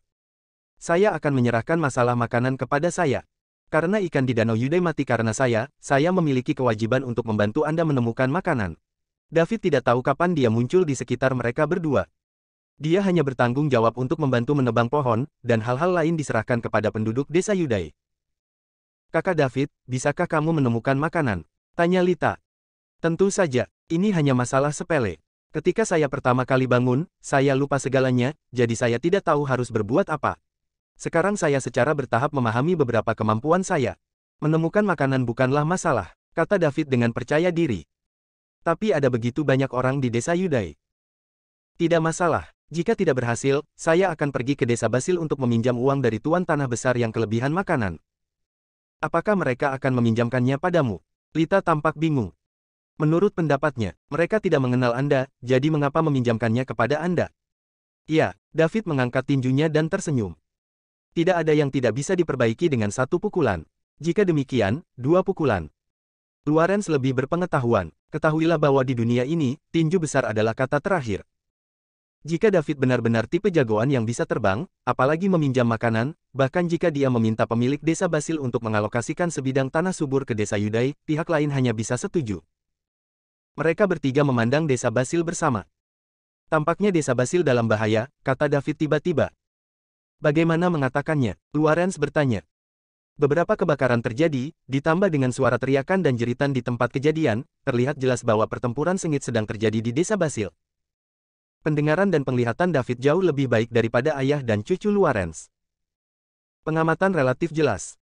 Saya akan menyerahkan masalah makanan kepada saya. Karena ikan di Danau Yudai mati karena saya memiliki kewajiban untuk membantu Anda menemukan makanan. David tidak tahu kapan dia muncul di sekitar mereka berdua. Dia hanya bertanggung jawab untuk membantu menebang pohon, dan hal-hal lain diserahkan kepada penduduk desa Yudai. Kakak David, bisakah kamu menemukan makanan? Tanya Lita. Tentu saja, ini hanya masalah sepele. Ketika saya pertama kali bangun, saya lupa segalanya, jadi saya tidak tahu harus berbuat apa. Sekarang saya secara bertahap memahami beberapa kemampuan saya. Menemukan makanan bukanlah masalah, kata David dengan percaya diri. Tapi ada begitu banyak orang di desa Yudai. Tidak masalah, jika tidak berhasil, saya akan pergi ke desa Basil untuk meminjam uang dari tuan tanah besar yang kelebihan makanan. Apakah mereka akan meminjamkannya padamu? Lita tampak bingung. Menurut pendapatnya, mereka tidak mengenal Anda, jadi mengapa meminjamkannya kepada Anda? Ya, David mengangkat tinjunya dan tersenyum. Tidak ada yang tidak bisa diperbaiki dengan satu pukulan. Jika demikian, dua pukulan. Luarens lebih berpengetahuan. Ketahuilah bahwa di dunia ini, tinju besar adalah kata terakhir. Jika David benar-benar tipe jagoan yang bisa terbang, apalagi meminjam makanan, bahkan jika dia meminta pemilik desa Basil untuk mengalokasikan sebidang tanah subur ke desa Yudai, pihak lain hanya bisa setuju. Mereka bertiga memandang desa Basil bersama. Tampaknya desa Basil dalam bahaya, kata David tiba-tiba. Bagaimana mengatakannya? Luarens bertanya. Beberapa kebakaran terjadi, ditambah dengan suara teriakan dan jeritan di tempat kejadian, terlihat jelas bahwa pertempuran sengit sedang terjadi di desa Basil. Pendengaran dan penglihatan David jauh lebih baik daripada ayah dan cucu Luarens. Pengamatan relatif jelas.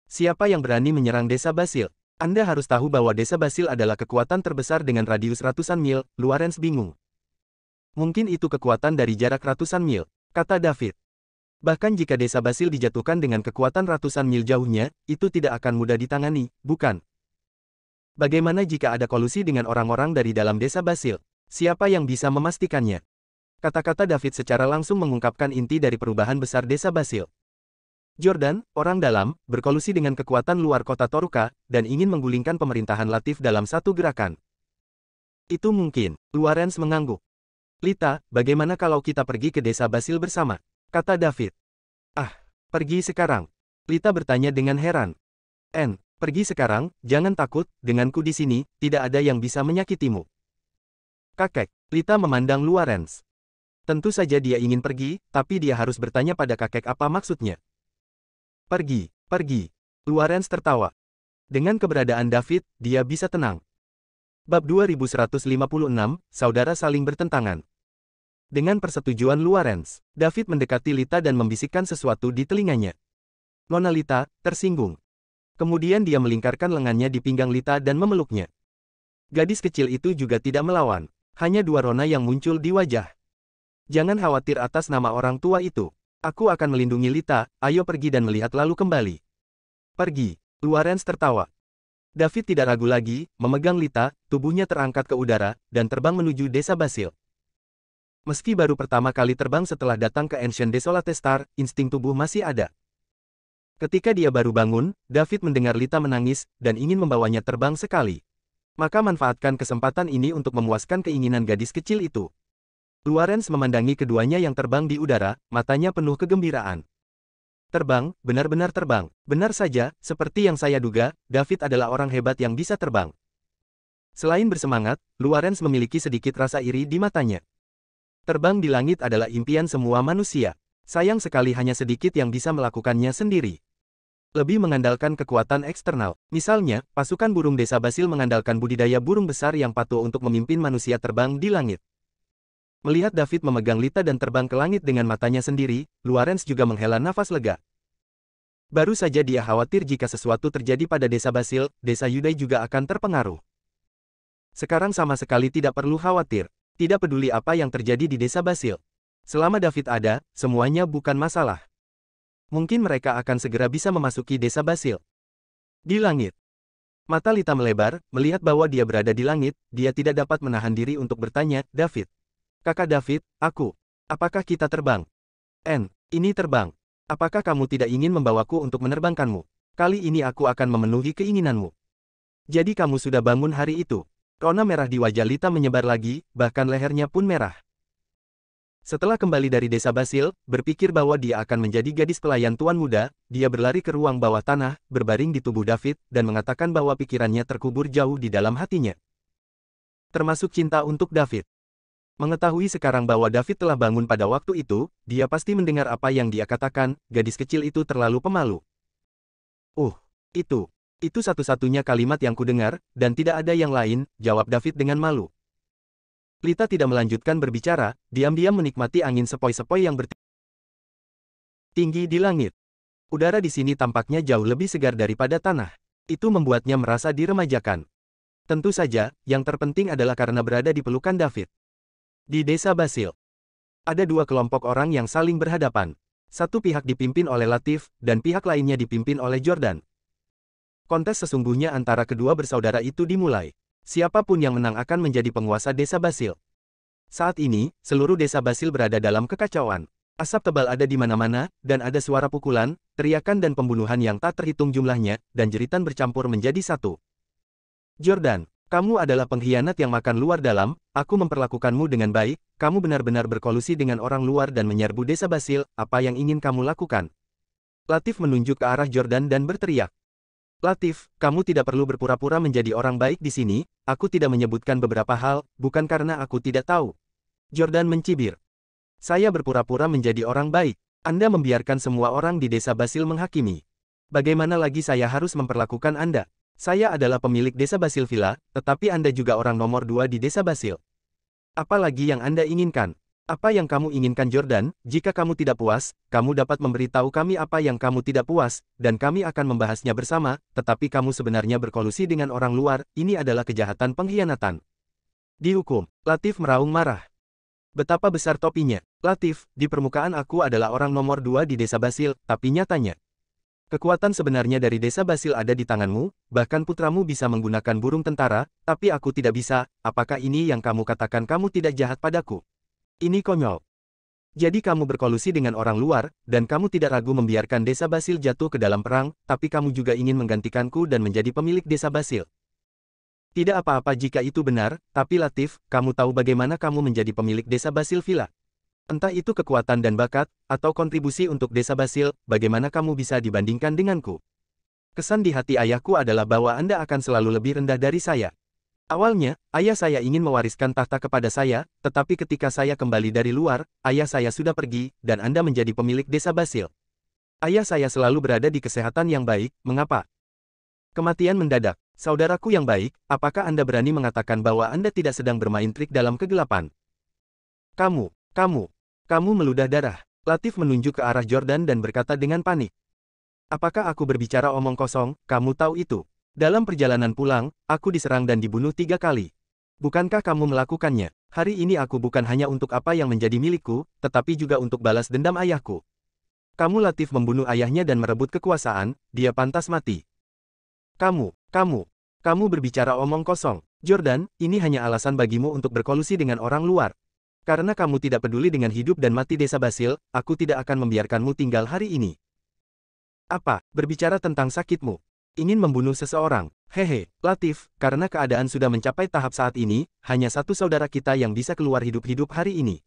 Siapa yang berani menyerang desa Basil? Anda harus tahu bahwa desa Basil adalah kekuatan terbesar dengan radius ratusan mil, Luarens bingung. Mungkin itu kekuatan dari jarak ratusan mil, kata David. Bahkan jika desa Basil dijatuhkan dengan kekuatan ratusan mil jauhnya, itu tidak akan mudah ditangani, bukan? Bagaimana jika ada kolusi dengan orang-orang dari dalam desa Basil? Siapa yang bisa memastikannya? Kata-kata David secara langsung mengungkapkan inti dari perubahan besar desa Basil. Jordan, orang dalam, berkolusi dengan kekuatan luar kota Toruka, dan ingin menggulingkan pemerintahan Latif dalam satu gerakan. Itu mungkin, Luarens mengangguk. Lita, bagaimana kalau kita pergi ke desa Basil bersama? Kata David. Pergi sekarang. Lita bertanya dengan heran. Pergi sekarang, jangan takut, denganku di sini, tidak ada yang bisa menyakitimu. Kakek, Lita memandang Luarens. Tentu saja dia ingin pergi, tapi dia harus bertanya pada kakek apa maksudnya. Pergi. Luarens tertawa. Dengan keberadaan David, dia bisa tenang. Bab 2156, Saudara saling bertentangan. Dengan persetujuan Luarens, David mendekati Lita dan membisikkan sesuatu di telinganya. Nona Lita tersinggung. Kemudian dia melingkarkan lengannya di pinggang Lita dan memeluknya. Gadis kecil itu juga tidak melawan. Hanya dua rona yang muncul di wajah. Jangan khawatir atas nama orang tua itu. Aku akan melindungi Lita, ayo pergi dan melihat lalu kembali. Pergi, Luarens tertawa. David tidak ragu lagi, memegang Lita, tubuhnya terangkat ke udara, dan terbang menuju desa Basil. Meski baru pertama kali terbang setelah datang ke Ancient Desolate Star, insting tubuh masih ada. Ketika dia baru bangun, David mendengar Lita menangis, dan ingin membawanya terbang sekali. Maka manfaatkan kesempatan ini untuk memuaskan keinginan gadis kecil itu. Luarens memandangi keduanya yang terbang di udara, matanya penuh kegembiraan. Terbang, benar-benar terbang. Benar saja, seperti yang saya duga, David adalah orang hebat yang bisa terbang. Selain bersemangat, Luarens memiliki sedikit rasa iri di matanya. Terbang di langit adalah impian semua manusia. Sayang sekali hanya sedikit yang bisa melakukannya sendiri. Lebih mengandalkan kekuatan eksternal. Misalnya, pasukan burung desa Basil mengandalkan budidaya burung besar yang patuh untuk memimpin manusia terbang di langit. Melihat David memegang Lita dan terbang ke langit dengan matanya sendiri, Luarens juga menghela nafas lega. Baru saja dia khawatir jika sesuatu terjadi pada desa Basil, desa Yudai juga akan terpengaruh. Sekarang sama sekali tidak perlu khawatir. Tidak peduli apa yang terjadi di desa Basil. Selama David ada, semuanya bukan masalah. Mungkin mereka akan segera bisa memasuki desa Basil. Di langit. Mata Lita melebar, melihat bahwa dia berada di langit, dia tidak dapat menahan diri untuk bertanya, David. Kakak David, aku. Apakah kita terbang? Ini terbang. Apakah kamu tidak ingin membawaku untuk menerbangkanmu? Kali ini aku akan memenuhi keinginanmu. Jadi kamu sudah bangun hari itu. Rona merah di wajah Lita menyebar lagi, bahkan lehernya pun merah. Setelah kembali dari desa Basil, berpikir bahwa dia akan menjadi gadis pelayan tuan muda, dia berlari ke ruang bawah tanah, berbaring di tubuh David, dan mengatakan bahwa pikirannya terkubur jauh di dalam hatinya. Termasuk cinta untuk David. Mengetahui sekarang bahwa David telah bangun pada waktu itu, dia pasti mendengar apa yang dia katakan, gadis kecil itu terlalu pemalu. Itu satu-satunya kalimat yang kudengar, dan tidak ada yang lain, jawab David dengan malu. Lita tidak melanjutkan berbicara, diam-diam menikmati angin sepoi-sepoi yang bertinggi di langit. Udara di sini tampaknya jauh lebih segar daripada tanah. Itu membuatnya merasa diremajakan. Tentu saja, yang terpenting adalah karena berada di pelukan David. Di desa Basil, ada dua kelompok orang yang saling berhadapan. Satu pihak dipimpin oleh Latif, dan pihak lainnya dipimpin oleh Jordan. Kontes sesungguhnya antara kedua bersaudara itu dimulai. Siapapun yang menang akan menjadi penguasa desa Basil. Saat ini, seluruh desa Basil berada dalam kekacauan. Asap tebal ada di mana-mana, dan ada suara pukulan, teriakan dan pembunuhan yang tak terhitung jumlahnya, dan jeritan bercampur menjadi satu. Jordan, kamu adalah pengkhianat yang makan luar dalam, aku memperlakukanmu dengan baik, kamu benar-benar berkolusi dengan orang luar dan menyerbu desa Basil, apa yang ingin kamu lakukan? Latif menunjuk ke arah Jordan dan berteriak. Latif, kamu tidak perlu berpura-pura menjadi orang baik di sini, aku tidak menyebutkan beberapa hal, bukan karena aku tidak tahu. Jordan mencibir. Saya berpura-pura menjadi orang baik. Anda membiarkan semua orang di desa Basil menghakimi. Bagaimana lagi saya harus memperlakukan Anda? Saya adalah pemilik desa Basil Villa, tetapi Anda juga orang nomor 2 di desa Basil. Apa lagi yang Anda inginkan? Apa yang kamu inginkan Jordan? Jika kamu tidak puas, kamu dapat memberitahu kami apa yang kamu tidak puas, dan kami akan membahasnya bersama, tetapi kamu sebenarnya berkolusi dengan orang luar, ini adalah kejahatan pengkhianatan. Dihukum. Latif meraung marah. Betapa besar topinya. Latif, di permukaan aku adalah orang nomor 2 di desa Basil, tapi nyatanya. Kekuatan sebenarnya dari desa Basil ada di tanganmu, bahkan putramu bisa menggunakan burung tentara, tapi aku tidak bisa, apakah ini yang kamu katakan kamu tidak jahat padaku? Ini konyol. Jadi kamu berkolusi dengan orang luar, dan kamu tidak ragu membiarkan desa Basil jatuh ke dalam perang, tapi kamu juga ingin menggantikanku dan menjadi pemilik desa Basil. Tidak apa-apa jika itu benar, tapi Latif, kamu tahu bagaimana kamu menjadi pemilik desa Basil Villa? Entah itu kekuatan dan bakat, atau kontribusi untuk desa Basil, bagaimana kamu bisa dibandingkan denganku? Kesan di hati ayahku adalah bahwa Anda akan selalu lebih rendah dari saya. Awalnya, ayah saya ingin mewariskan tahta kepada saya, tetapi ketika saya kembali dari luar, ayah saya sudah pergi, dan Anda menjadi pemilik desa Basil. Ayah saya selalu berada di kesehatan yang baik, mengapa? Kematian mendadak. Saudaraku yang baik, apakah Anda berani mengatakan bahwa Anda tidak sedang bermain trik dalam kegelapan? Kamu meludah darah. Latif menunjuk ke arah Jordan dan berkata dengan panik. Apakah aku berbicara omong kosong, kamu tahu itu? Dalam perjalanan pulang, aku diserang dan dibunuh 3 kali. Bukankah kamu melakukannya? Hari ini aku bukan hanya untuk apa yang menjadi milikku, tetapi juga untuk balas dendam ayahku. Kamu Latif membunuh ayahnya dan merebut kekuasaan, dia pantas mati. Kamu berbicara omong kosong. Jordan, ini hanya alasan bagimu untuk berkolusi dengan orang luar. Karena kamu tidak peduli dengan hidup dan mati desa Basil, aku tidak akan membiarkanmu tinggal hari ini. Apa? Berbicara tentang sakitmu. Ingin membunuh seseorang. Hehe, Latif, karena keadaan sudah mencapai tahap saat ini, hanya satu saudara kita yang bisa keluar hidup-hidup hari ini.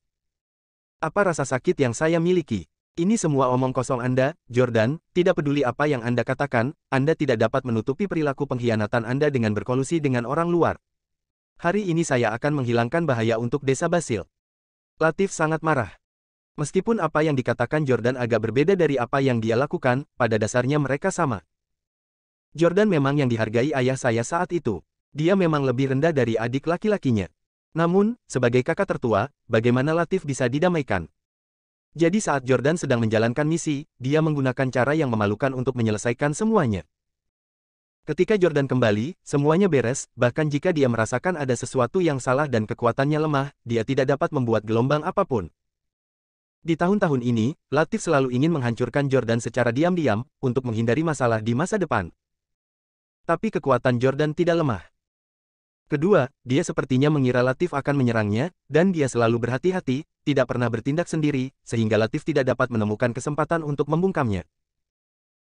Apa rasa sakit yang saya miliki? Ini semua omong kosong Anda, Jordan, tidak peduli apa yang Anda katakan, Anda tidak dapat menutupi perilaku pengkhianatan Anda dengan berkolusi dengan orang luar. Hari ini saya akan menghilangkan bahaya untuk desa Basil. Latif sangat marah. Meskipun apa yang dikatakan Jordan agak berbeda dari apa yang dia lakukan, pada dasarnya mereka sama. Jordan memang yang dihargai ayah saya saat itu. Dia memang lebih rendah dari adik laki-lakinya. Namun, sebagai kakak tertua, bagaimana Latif bisa didamaikan? Jadi saat Jordan sedang menjalankan misi, dia menggunakan cara yang memalukan untuk menyelesaikan semuanya. Ketika Jordan kembali, semuanya beres, bahkan jika dia merasakan ada sesuatu yang salah dan kekuatannya lemah, dia tidak dapat membuat gelombang apapun. Di tahun-tahun ini, Latif selalu ingin menghancurkan Jordan secara diam-diam, untuk menghindari masalah di masa depan. Tapi kekuatan Jordan tidak lemah. Kedua, dia sepertinya mengira Latif akan menyerangnya, dan dia selalu berhati-hati, tidak pernah bertindak sendiri, sehingga Latif tidak dapat menemukan kesempatan untuk membungkamnya.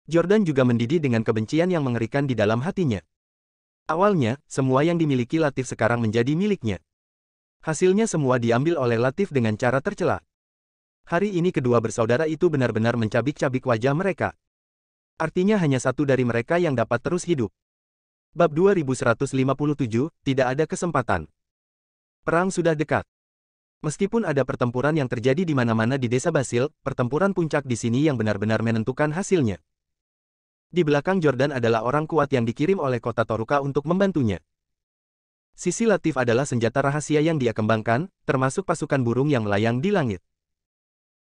Jordan juga mendidih dengan kebencian yang mengerikan di dalam hatinya. Awalnya, semua yang dimiliki Latif sekarang menjadi miliknya. Hasilnya semua diambil oleh Latif dengan cara tercela. Hari ini kedua bersaudara itu benar-benar mencabik-cabik wajah mereka. Artinya hanya satu dari mereka yang dapat terus hidup. Bab 2157, tidak ada kesempatan. Perang sudah dekat. Meskipun ada pertempuran yang terjadi di mana-mana di desa Basil, pertempuran puncak di sini yang benar-benar menentukan hasilnya. Di belakang Jordan adalah orang kuat yang dikirim oleh kota Toruka untuk membantunya. Sisi Latif adalah senjata rahasia yang dia kembangkan, termasuk pasukan burung yang melayang di langit.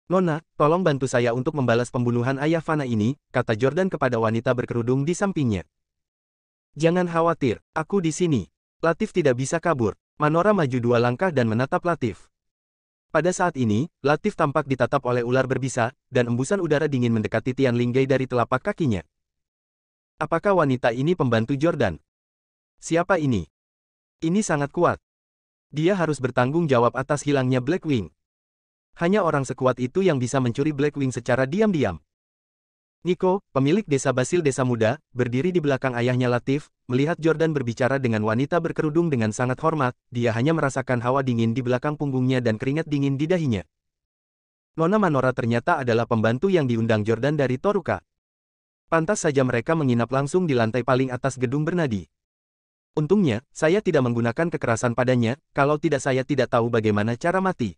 Nona, tolong bantu saya untuk membalas pembunuhan ayah Fana ini, kata Jordan kepada wanita berkerudung di sampingnya. Jangan khawatir, aku di sini. Latif tidak bisa kabur. Manora maju 2 langkah dan menatap Latif. Pada saat ini, Latif tampak ditatap oleh ular berbisa, dan embusan udara dingin mendekati Tian Linggei dari telapak kakinya. Apakah wanita ini pembantu Jordan? Siapa ini? Ini sangat kuat. Dia harus bertanggung jawab atas hilangnya Blackwing. Hanya orang sekuat itu yang bisa mencuri Blackwing secara diam-diam. Nico, pemilik desa Basil desa muda, berdiri di belakang ayahnya Latif, melihat Jordan berbicara dengan wanita berkerudung dengan sangat hormat, dia hanya merasakan hawa dingin di belakang punggungnya dan keringat dingin di dahinya. Nona Manora ternyata adalah pembantu yang diundang Jordan dari Toruka. Pantas saja mereka menginap langsung di lantai paling atas gedung bernadi. Untungnya, saya tidak menggunakan kekerasan padanya, kalau tidak saya tidak tahu bagaimana cara mati.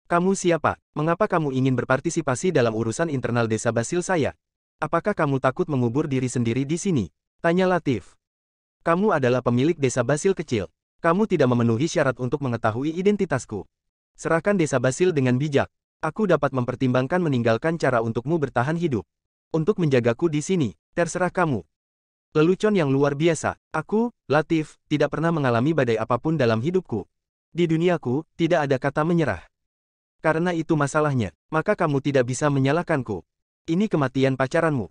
Kamu siapa? Mengapa kamu ingin berpartisipasi dalam urusan internal desa Basil saya? Apakah kamu takut mengubur diri sendiri di sini? Tanya Latif. Kamu adalah pemilik desa Basil kecil. Kamu tidak memenuhi syarat untuk mengetahui identitasku. Serahkan desa Basil dengan bijak. Aku dapat mempertimbangkan meninggalkan cara untukmu bertahan hidup. Untuk menjagaku di sini, terserah kamu. Lelucon yang luar biasa. Aku, Latif, tidak pernah mengalami badai apapun dalam hidupku. Di duniaku, tidak ada kata menyerah. Karena itu masalahnya, maka kamu tidak bisa menyalahkanku. Ini kematian pacaranmu.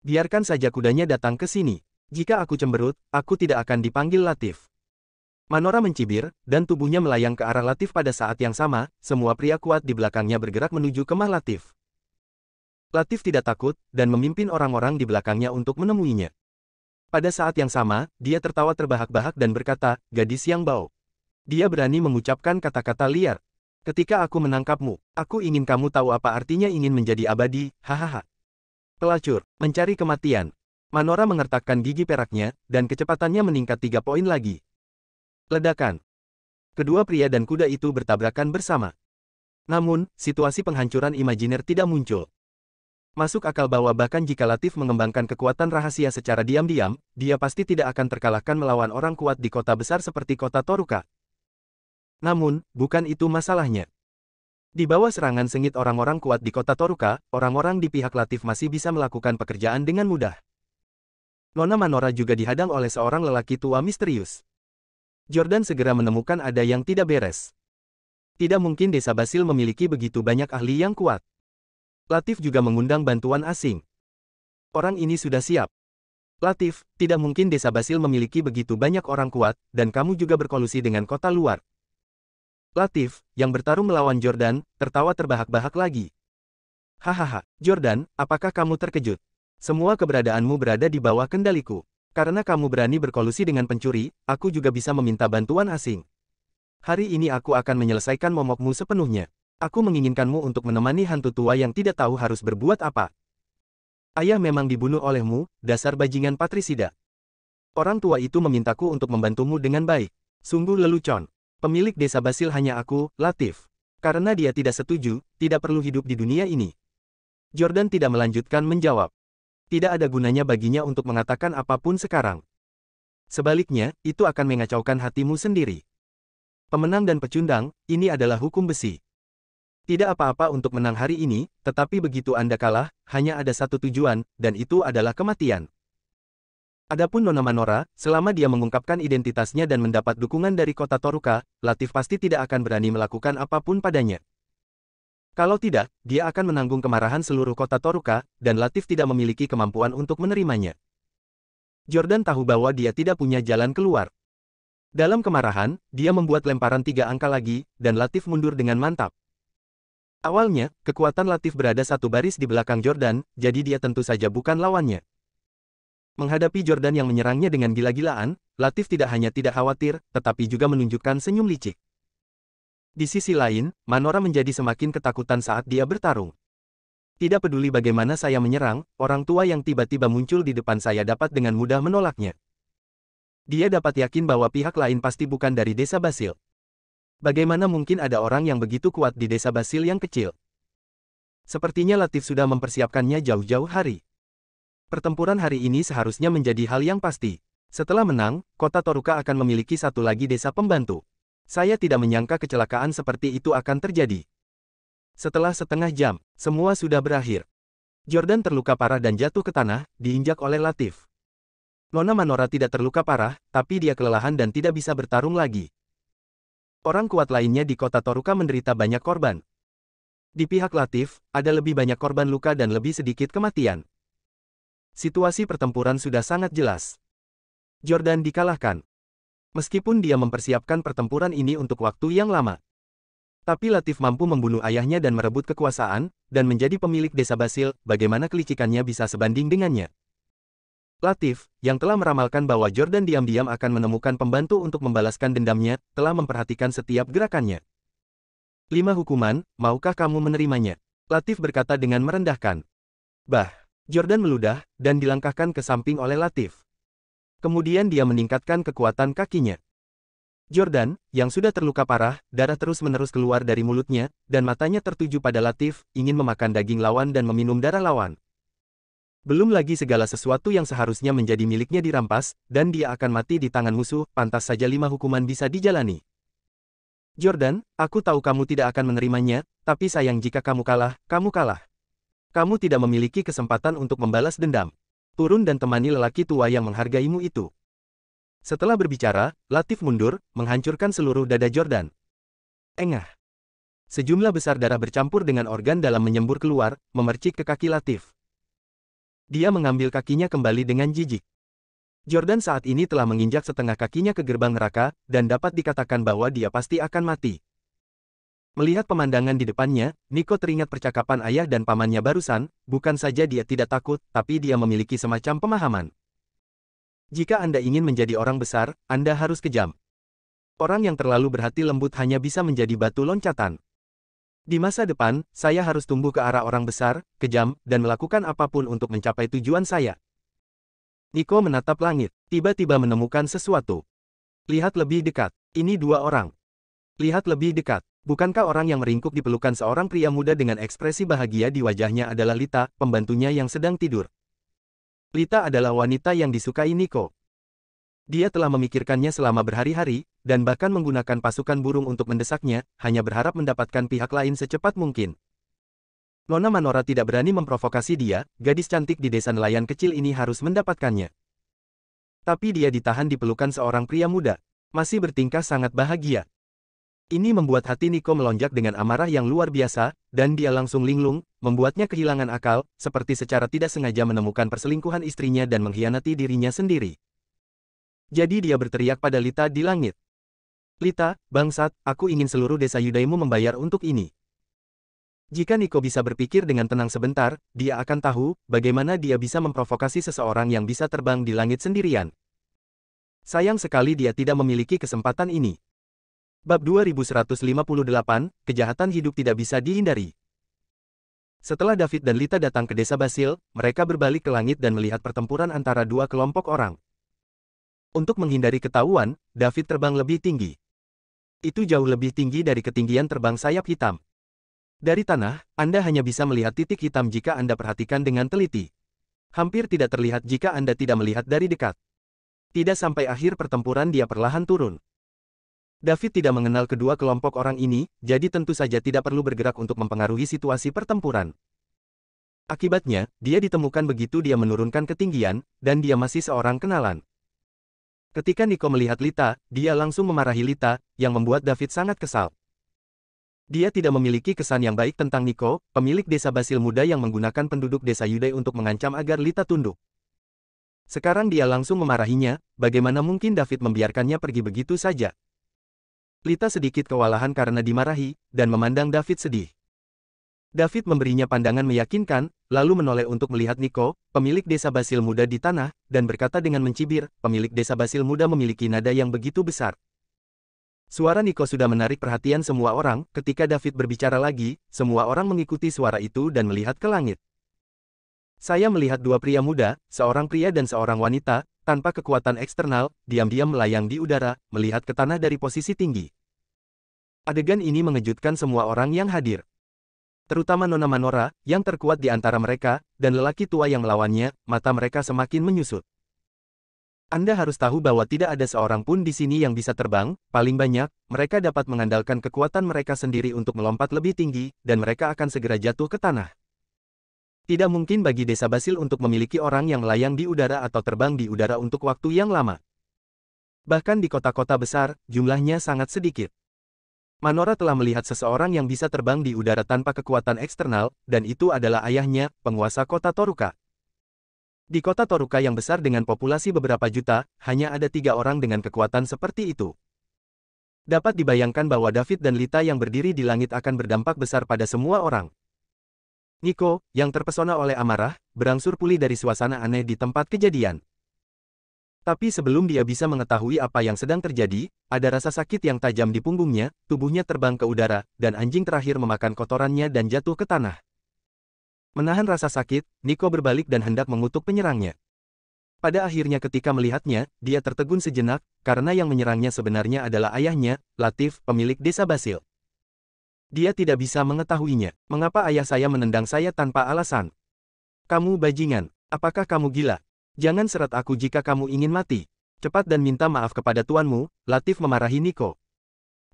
Biarkan saja kudanya datang ke sini. Jika aku cemberut, aku tidak akan dipanggil Latif. Manora mencibir, dan tubuhnya melayang ke arah Latif pada saat yang sama, semua pria kuat di belakangnya bergerak menuju kemah Latif. Latif tidak takut, dan memimpin orang-orang di belakangnya untuk menemuinya. Pada saat yang sama, dia tertawa terbahak-bahak dan berkata, gadis yang bau. Dia berani mengucapkan kata-kata liar. Ketika aku menangkapmu, aku ingin kamu tahu apa artinya ingin menjadi abadi, hahaha. Pelacur, mencari kematian. Manora mengertakkan gigi peraknya, dan kecepatannya meningkat 3 poin lagi. Ledakan. Kedua pria dan kuda itu bertabrakan bersama. Namun, situasi penghancuran imajiner tidak muncul. Masuk akal bahwa bahkan jika Latif mengembangkan kekuatan rahasia secara diam-diam, dia pasti tidak akan terkalahkan melawan orang kuat di kota besar seperti kota Toruka. Namun, bukan itu masalahnya. Di bawah serangan sengit orang-orang kuat di kota Toruka, orang-orang di pihak Latif masih bisa melakukan pekerjaan dengan mudah. Nona Manora juga dihadang oleh seorang lelaki tua misterius. Jordan segera menemukan ada yang tidak beres. Tidak mungkin desa Basil memiliki begitu banyak ahli yang kuat. Latif juga mengundang bantuan asing. Orang ini sudah siap. Latif, tidak mungkin desa Basil memiliki begitu banyak orang kuat, dan kamu juga berkolusi dengan kota luar. Latif, yang bertarung melawan Jordan, tertawa terbahak-bahak lagi. Hahaha, Jordan, apakah kamu terkejut? Semua keberadaanmu berada di bawah kendaliku. Karena kamu berani berkolusi dengan pencuri, aku juga bisa meminta bantuan asing. Hari ini aku akan menyelesaikan momokmu sepenuhnya. Aku menginginkanmu untuk menemani hantu tua yang tidak tahu harus berbuat apa. Ayah memang dibunuh olehmu, dasar bajingan patrisida. Orang tua itu memintaku untuk membantumu dengan baik. Sungguh lelucon. Pemilik desa Basil hanya aku, Latif. Karena dia tidak setuju, tidak perlu hidup di dunia ini. Jordan tidak melanjutkan menjawab. Tidak ada gunanya baginya untuk mengatakan apapun sekarang. Sebaliknya, itu akan mengacaukan hatimu sendiri. Pemenang dan pecundang, ini adalah hukum besi. Tidak apa-apa untuk menang hari ini, tetapi begitu Anda kalah, hanya ada satu tujuan, dan itu adalah kematian. Adapun Nona Manora, selama dia mengungkapkan identitasnya dan mendapat dukungan dari kota Toruka, Latif pasti tidak akan berani melakukan apapun padanya. Kalau tidak, dia akan menanggung kemarahan seluruh kota Toruka, dan Latif tidak memiliki kemampuan untuk menerimanya. Jordan tahu bahwa dia tidak punya jalan keluar. Dalam kemarahan, dia membuat lemparan 3 angka lagi, dan Latif mundur dengan mantap. Awalnya, kekuatan Latif berada satu baris di belakang Jordan, jadi dia tentu saja bukan lawannya. Menghadapi Jordan yang menyerangnya dengan gila-gilaan, Latif tidak hanya tidak khawatir, tetapi juga menunjukkan senyum licik. Di sisi lain, Manora menjadi semakin ketakutan saat dia bertarung. Tidak peduli bagaimana saya menyerang, orang tua yang tiba-tiba muncul di depan saya dapat dengan mudah menolaknya. Dia dapat yakin bahwa pihak lain pasti bukan dari desa Basil. Bagaimana mungkin ada orang yang begitu kuat di desa Basil yang kecil? Sepertinya Latif sudah mempersiapkannya jauh-jauh hari. Pertempuran hari ini seharusnya menjadi hal yang pasti. Setelah menang, kota Toruka akan memiliki satu lagi desa pembantu. Saya tidak menyangka kecelakaan seperti itu akan terjadi. Setelah setengah jam, semua sudah berakhir. Jordan terluka parah dan jatuh ke tanah, diinjak oleh Latif. Nona Manora tidak terluka parah, tapi dia kelelahan dan tidak bisa bertarung lagi. Orang kuat lainnya di kota Toruka menderita banyak korban. Di pihak Latif, ada lebih banyak korban luka dan lebih sedikit kematian. Situasi pertempuran sudah sangat jelas. Jordan dikalahkan. Meskipun dia mempersiapkan pertempuran ini untuk waktu yang lama. Tapi Latif mampu membunuh ayahnya dan merebut kekuasaan, dan menjadi pemilik desa Basil, bagaimana kelicikannya bisa sebanding dengannya. Latif, yang telah meramalkan bahwa Jordan diam-diam akan menemukan pembantu untuk membalaskan dendamnya, telah memperhatikan setiap gerakannya. 5 hukuman, maukah kamu menerimanya? Latif berkata dengan merendahkan. Bah, Jordan meludah, dan dilangkahkan ke samping oleh Latif. Kemudian dia meningkatkan kekuatan kakinya. Jordan, yang sudah terluka parah, darah terus-menerus keluar dari mulutnya, dan matanya tertuju pada Latif, ingin memakan daging lawan dan meminum darah lawan. Belum lagi segala sesuatu yang seharusnya menjadi miliknya dirampas, dan dia akan mati di tangan musuh, pantas saja 5 hukuman bisa dijalani. Jordan, aku tahu kamu tidak akan menerimanya, tapi sayang jika kamu kalah, kamu kalah. Kamu tidak memiliki kesempatan untuk membalas dendam. Turun dan temani lelaki tua yang menghargaimu itu. Setelah berbicara, Latif mundur, menghancurkan seluruh dada Jordan. Engah. Sejumlah besar darah bercampur dengan organ dalam menyembur keluar, memercik ke kaki Latif. Dia mengambil kakinya kembali dengan jijik. Jordan saat ini telah menginjak setengah kakinya ke gerbang neraka, dan dapat dikatakan bahwa dia pasti akan mati. Melihat pemandangan di depannya, Nico teringat percakapan ayah dan pamannya barusan, bukan saja dia tidak takut, tapi dia memiliki semacam pemahaman. Jika Anda ingin menjadi orang besar, Anda harus kejam. Orang yang terlalu berhati lembut hanya bisa menjadi batu loncatan. Di masa depan, saya harus tumbuh ke arah orang besar, kejam, dan melakukan apapun untuk mencapai tujuan saya. Nico menatap langit, tiba-tiba menemukan sesuatu. Lihat lebih dekat, ini 2 orang. Lihat lebih dekat, bukankah orang yang meringkuk di pelukan seorang pria muda dengan ekspresi bahagia di wajahnya adalah Lita, pembantunya yang sedang tidur. Lita adalah wanita yang disukai Nico. Dia telah memikirkannya selama berhari-hari, dan bahkan menggunakan pasukan burung untuk mendesaknya, hanya berharap mendapatkan pihak lain secepat mungkin. Nona Manora tidak berani memprovokasi dia, gadis cantik di desa nelayan kecil ini harus mendapatkannya. Tapi dia ditahan di pelukan seorang pria muda, masih bertingkah sangat bahagia. Ini membuat hati Nico melonjak dengan amarah yang luar biasa, dan dia langsung linglung, membuatnya kehilangan akal, seperti secara tidak sengaja menemukan perselingkuhan istrinya dan mengkhianati dirinya sendiri. Jadi dia berteriak pada Lita di langit. Lita, bangsat, aku ingin seluruh desa Yudaimu membayar untuk ini. Jika Nico bisa berpikir dengan tenang sebentar, dia akan tahu, bagaimana dia bisa memprovokasi seseorang yang bisa terbang di langit sendirian. Sayang sekali dia tidak memiliki kesempatan ini. Bab 2158, Kejahatan Hidup Tidak Bisa Dihindari. Setelah David dan Lita datang ke desa Basil, mereka berbalik ke langit dan melihat pertempuran antara 2 kelompok orang. Untuk menghindari ketahuan, David terbang lebih tinggi. Itu jauh lebih tinggi dari ketinggian terbang sayap hitam. Dari tanah, Anda hanya bisa melihat titik hitam jika Anda perhatikan dengan teliti. Hampir tidak terlihat jika Anda tidak melihat dari dekat. Tidak sampai akhir pertempuran dia perlahan turun. David tidak mengenal kedua kelompok orang ini, jadi tentu saja tidak perlu bergerak untuk mempengaruhi situasi pertempuran. Akibatnya, dia ditemukan begitu dia menurunkan ketinggian, dan dia masih seorang kenalan. Ketika Nico melihat Lita, dia langsung memarahi Lita, yang membuat David sangat kesal. Dia tidak memiliki kesan yang baik tentang Nico, pemilik desa Basil muda yang menggunakan penduduk desa Yudai untuk mengancam agar Lita tunduk. Sekarang dia langsung memarahinya, bagaimana mungkin David membiarkannya pergi begitu saja. Lita sedikit kewalahan karena dimarahi, dan memandang David sedih. David memberinya pandangan meyakinkan, lalu menoleh untuk melihat Nico, pemilik desa Basil muda di tanah, dan berkata dengan mencibir, pemilik desa Basil muda memiliki nada yang begitu besar. Suara Nico sudah menarik perhatian semua orang, ketika David berbicara lagi, semua orang mengikuti suara itu dan melihat ke langit. Saya melihat dua pria muda, seorang pria dan seorang wanita, tanpa kekuatan eksternal, diam-diam melayang di udara, melihat ke tanah dari posisi tinggi. Adegan ini mengejutkan semua orang yang hadir. Terutama Nona Manora, yang terkuat di antara mereka, dan lelaki tua yang melawannya, mata mereka semakin menyusut. Anda harus tahu bahwa tidak ada seorang pun di sini yang bisa terbang, paling banyak, mereka dapat mengandalkan kekuatan mereka sendiri untuk melompat lebih tinggi, dan mereka akan segera jatuh ke tanah. Tidak mungkin bagi desa Basil untuk memiliki orang yang melayang di udara atau terbang di udara untuk waktu yang lama. Bahkan di kota-kota besar, jumlahnya sangat sedikit. Manora telah melihat seseorang yang bisa terbang di udara tanpa kekuatan eksternal, dan itu adalah ayahnya, penguasa kota Toruka. Di kota Toruka yang besar dengan populasi beberapa juta, hanya ada 3 orang dengan kekuatan seperti itu. Dapat dibayangkan bahwa David dan Lita yang berdiri di langit akan berdampak besar pada semua orang. Nico, yang terpesona oleh amarah, berangsur pulih dari suasana aneh di tempat kejadian. Tapi sebelum dia bisa mengetahui apa yang sedang terjadi, ada rasa sakit yang tajam di punggungnya, tubuhnya terbang ke udara, dan anjing terakhir memakan kotorannya dan jatuh ke tanah. Menahan rasa sakit, Nico berbalik dan hendak mengutuk penyerangnya. Pada akhirnya ketika melihatnya, dia tertegun sejenak, karena yang menyerangnya sebenarnya adalah ayahnya, Latif, pemilik desa Basil. Dia tidak bisa mengetahuinya. Mengapa ayah saya menendang saya tanpa alasan? Kamu bajingan, apakah kamu gila? Jangan seret aku jika kamu ingin mati. Cepat dan minta maaf kepada tuanmu, Latif memarahi Nico.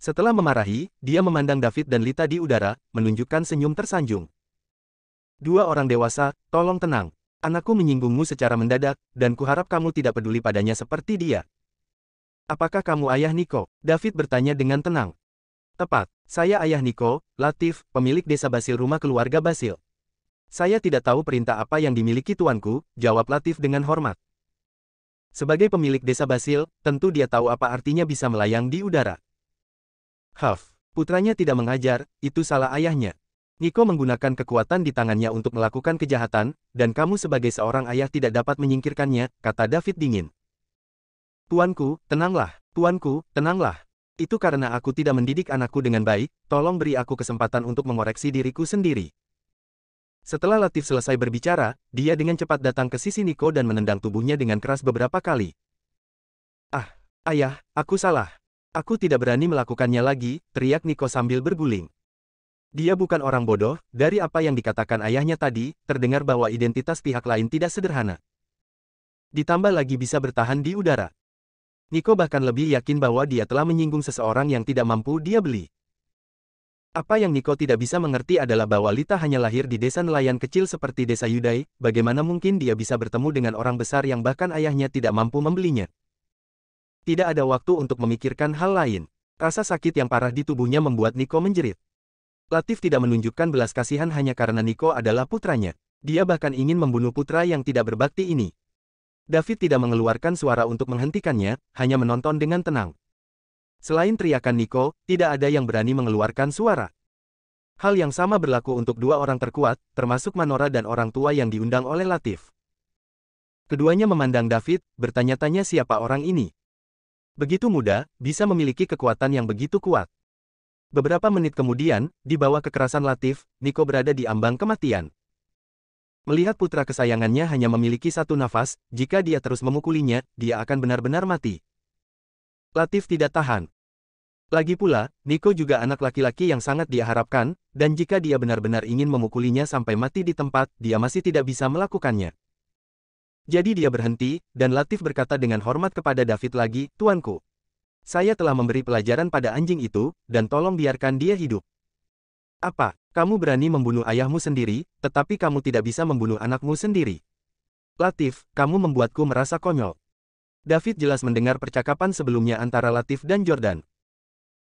Setelah memarahi, dia memandang David dan Lita di udara, menunjukkan senyum tersanjung. 2 orang dewasa, tolong tenang. Anakku menyinggungmu secara mendadak, dan kuharap kamu tidak peduli padanya seperti dia. Apakah kamu ayah Nico? David bertanya dengan tenang. Tepat, saya ayah Nico, Latif, pemilik desa Basil rumah keluarga Basil. Saya tidak tahu perintah apa yang dimiliki tuanku, jawab Latif dengan hormat. Sebagai pemilik desa Basil, tentu dia tahu apa artinya bisa melayang di udara. Putranya tidak mengajar, itu salah ayahnya. Nico menggunakan kekuatan di tangannya untuk melakukan kejahatan, dan kamu sebagai seorang ayah tidak dapat menyingkirkannya, kata David dingin. Tuanku, tenanglah. Tuanku, tenanglah. Itu karena aku tidak mendidik anakku dengan baik, tolong beri aku kesempatan untuk mengoreksi diriku sendiri. Setelah Latif selesai berbicara, dia dengan cepat datang ke sisi Nico dan menendang tubuhnya dengan keras beberapa kali. Ah, ayah, aku salah. Aku tidak berani melakukannya lagi, teriak Nico sambil berguling. Dia bukan orang bodoh, dari apa yang dikatakan ayahnya tadi, terdengar bahwa identitas pihak lain tidak sederhana. Ditambah lagi bisa bertahan di udara. Nico bahkan lebih yakin bahwa dia telah menyinggung seseorang yang tidak mampu dia beli. Apa yang Nico tidak bisa mengerti adalah bahwa Lita hanya lahir di desa nelayan kecil seperti desa Yudai, bagaimana mungkin dia bisa bertemu dengan orang besar yang bahkan ayahnya tidak mampu membelinya. Tidak ada waktu untuk memikirkan hal lain. Rasa sakit yang parah di tubuhnya membuat Nico menjerit. Latif tidak menunjukkan belas kasihan hanya karena Nico adalah putranya. Dia bahkan ingin membunuh putra yang tidak berbakti ini. David tidak mengeluarkan suara untuk menghentikannya, hanya menonton dengan tenang. Selain teriakan Nico, tidak ada yang berani mengeluarkan suara. Hal yang sama berlaku untuk 2 orang terkuat, termasuk Manora dan orang tua yang diundang oleh Latif. Keduanya memandang David, bertanya-tanya siapa orang ini. Begitu muda, bisa memiliki kekuatan yang begitu kuat. Beberapa menit kemudian, di bawah kekerasan Latif, Nico berada di ambang kematian. Melihat putra kesayangannya hanya memiliki 1 nafas, jika dia terus memukulinya, dia akan benar-benar mati. Latif tidak tahan. Lagi pula, Nico juga anak laki-laki yang sangat dia harapkan, dan jika dia benar-benar ingin memukulinya sampai mati di tempat, dia masih tidak bisa melakukannya. Jadi dia berhenti, dan Latif berkata dengan hormat kepada David lagi, Tuanku. Saya telah memberi pelajaran pada anjing itu, dan tolong biarkan dia hidup. Apa, kamu berani membunuh ayahmu sendiri, tetapi kamu tidak bisa membunuh anakmu sendiri? Latif, kamu membuatku merasa konyol. David jelas mendengar percakapan sebelumnya antara Latif dan Jordan.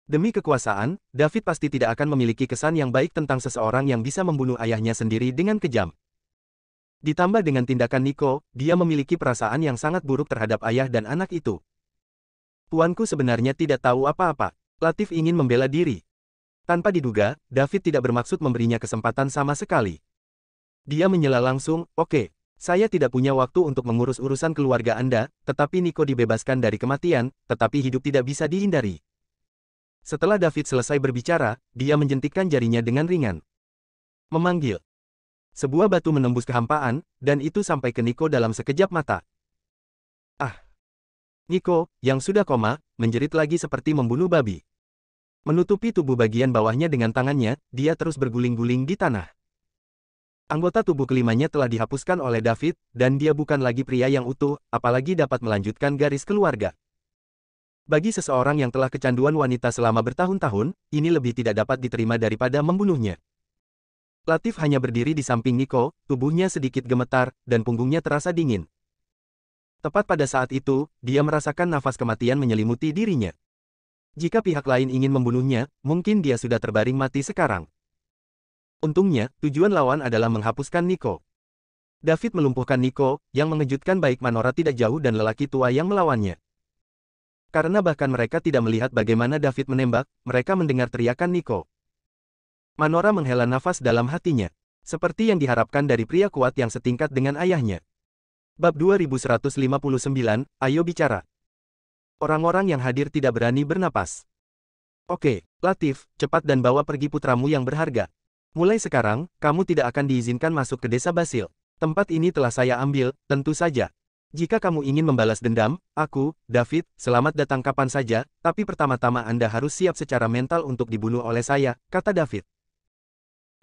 Demi kekuasaan, David pasti tidak akan memiliki kesan yang baik tentang seseorang yang bisa membunuh ayahnya sendiri dengan kejam. Ditambah dengan tindakan Nico, dia memiliki perasaan yang sangat buruk terhadap ayah dan anak itu. Tuanku sebenarnya tidak tahu apa-apa. Latif ingin membela diri. Tanpa diduga, David tidak bermaksud memberinya kesempatan sama sekali. Dia menyela langsung, "Oke, saya tidak punya waktu untuk mengurus urusan keluarga Anda, tetapi Nico dibebaskan dari kematian, tetapi hidup tidak bisa dihindari." Setelah David selesai berbicara, dia menjentikkan jarinya dengan ringan. Memanggil. Sebuah batu menembus kehampaan, dan itu sampai ke Nico dalam sekejap mata. Ah! Nico, yang sudah koma, menjerit lagi seperti membunuh babi. Menutupi tubuh bagian bawahnya dengan tangannya, dia terus berguling-guling di tanah. Anggota tubuh kelimanya telah dihapuskan oleh David, dan dia bukan lagi pria yang utuh, apalagi dapat melanjutkan garis keluarga. Bagi seseorang yang telah kecanduan wanita selama bertahun-tahun, ini lebih tidak dapat diterima daripada membunuhnya. Latif hanya berdiri di samping Nico, tubuhnya sedikit gemetar, dan punggungnya terasa dingin. Tepat pada saat itu, dia merasakan nafas kematian menyelimuti dirinya. Jika pihak lain ingin membunuhnya, mungkin dia sudah terbaring mati sekarang. Untungnya, tujuan lawan adalah menghapuskan Nico. David melumpuhkan Nico, yang mengejutkan baik Manora tidak jauh dan lelaki tua yang melawannya. Karena bahkan mereka tidak melihat bagaimana David menembak, mereka mendengar teriakan Nico. Manora menghela nafas dalam hatinya. Seperti yang diharapkan dari pria kuat yang setingkat dengan ayahnya. Bab 2159, ayo bicara. Orang-orang yang hadir tidak berani bernapas. Oke, Latif, cepat dan bawa pergi putramu yang berharga. Mulai sekarang, kamu tidak akan diizinkan masuk ke desa Basil. Tempat ini telah saya ambil, tentu saja. Jika kamu ingin membalas dendam, aku, David, selamat datang kapan saja, tapi pertama-tama Anda harus siap secara mental untuk dibunuh oleh saya, kata David.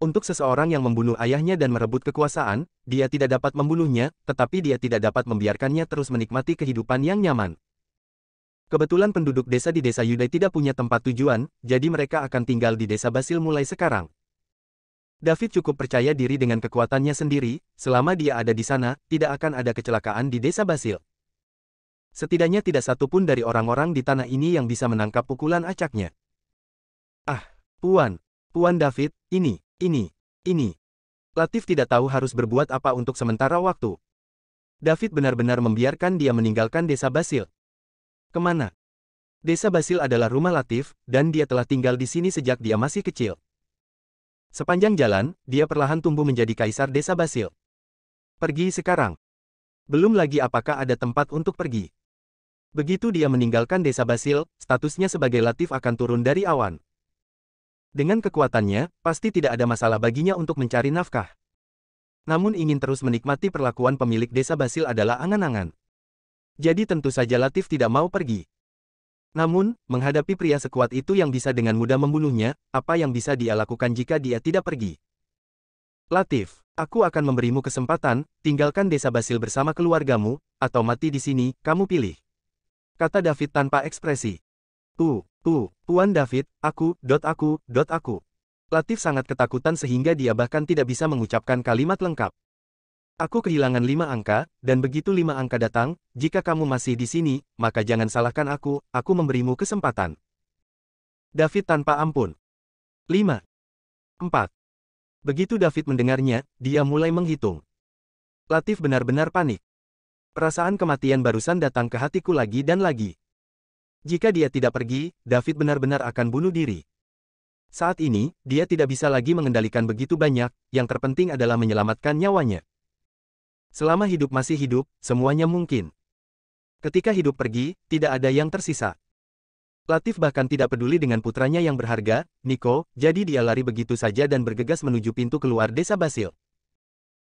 Untuk seseorang yang membunuh ayahnya dan merebut kekuasaan, dia tidak dapat membunuhnya, tetapi dia tidak dapat membiarkannya terus menikmati kehidupan yang nyaman. Kebetulan penduduk desa di desa Yudai tidak punya tempat tujuan, jadi mereka akan tinggal di desa Basil mulai sekarang. David cukup percaya diri dengan kekuatannya sendiri, selama dia ada di sana, tidak akan ada kecelakaan di desa Basil. Setidaknya tidak satu pun dari orang-orang di tanah ini yang bisa menangkap pukulan acaknya. Ah, Puan David, ini. Latif tidak tahu harus berbuat apa untuk sementara waktu. David benar-benar membiarkan dia meninggalkan desa Basil. Kemana? Desa Basil adalah rumah Latif, dan dia telah tinggal di sini sejak dia masih kecil. Sepanjang jalan, dia perlahan tumbuh menjadi kaisar desa Basil. Pergi sekarang. Belum lagi apakah ada tempat untuk pergi. Begitu dia meninggalkan desa Basil, statusnya sebagai Latif akan turun dari awan. Dengan kekuatannya, pasti tidak ada masalah baginya untuk mencari nafkah. Namun ingin terus menikmati perlakuan pemilik desa Basil adalah angan-angan. Jadi tentu saja Latif tidak mau pergi. Namun, menghadapi pria sekuat itu yang bisa dengan mudah membunuhnya, apa yang bisa dia lakukan jika dia tidak pergi? Latif, aku akan memberimu kesempatan, tinggalkan desa Basil bersama keluargamu, atau mati di sini, kamu pilih. Kata David tanpa ekspresi. Tuan David, aku. Latif sangat ketakutan sehingga dia bahkan tidak bisa mengucapkan kalimat lengkap. Aku kehilangan 5 angka, dan begitu 5 angka datang, jika kamu masih di sini, maka jangan salahkan aku memberimu kesempatan. David tanpa ampun. 5. 4. Begitu David mendengarnya, dia mulai menghitung. Latif benar-benar panik. Perasaan kematian barusan datang ke hatiku lagi dan lagi. Jika dia tidak pergi, David benar-benar akan bunuh diri. Saat ini, dia tidak bisa lagi mengendalikan begitu banyak, yang terpenting adalah menyelamatkan nyawanya. Selama hidup masih hidup, semuanya mungkin. Ketika hidup pergi, tidak ada yang tersisa. Latif bahkan tidak peduli dengan putranya yang berharga, Nico, jadi dia lari begitu saja dan bergegas menuju pintu keluar desa Basil.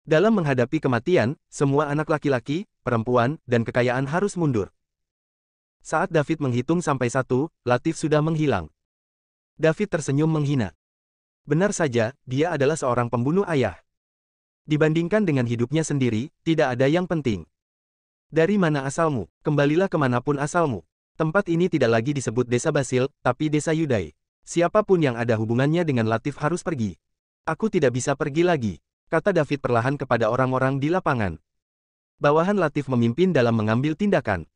Dalam menghadapi kematian, semua anak laki-laki, perempuan, dan kekayaan harus mundur. Saat David menghitung sampai 1, Latif sudah menghilang. David tersenyum menghina. Benar saja, dia adalah seorang pembunuh ayah. Dibandingkan dengan hidupnya sendiri, tidak ada yang penting. Dari mana asalmu? Kembalilah kemanapun asalmu. Tempat ini tidak lagi disebut desa Basil, tapi desa Yudai. Siapapun yang ada hubungannya dengan Latif harus pergi. Aku tidak bisa pergi lagi, kata David perlahan kepada orang-orang di lapangan. Bawahan Latif memimpin dalam mengambil tindakan.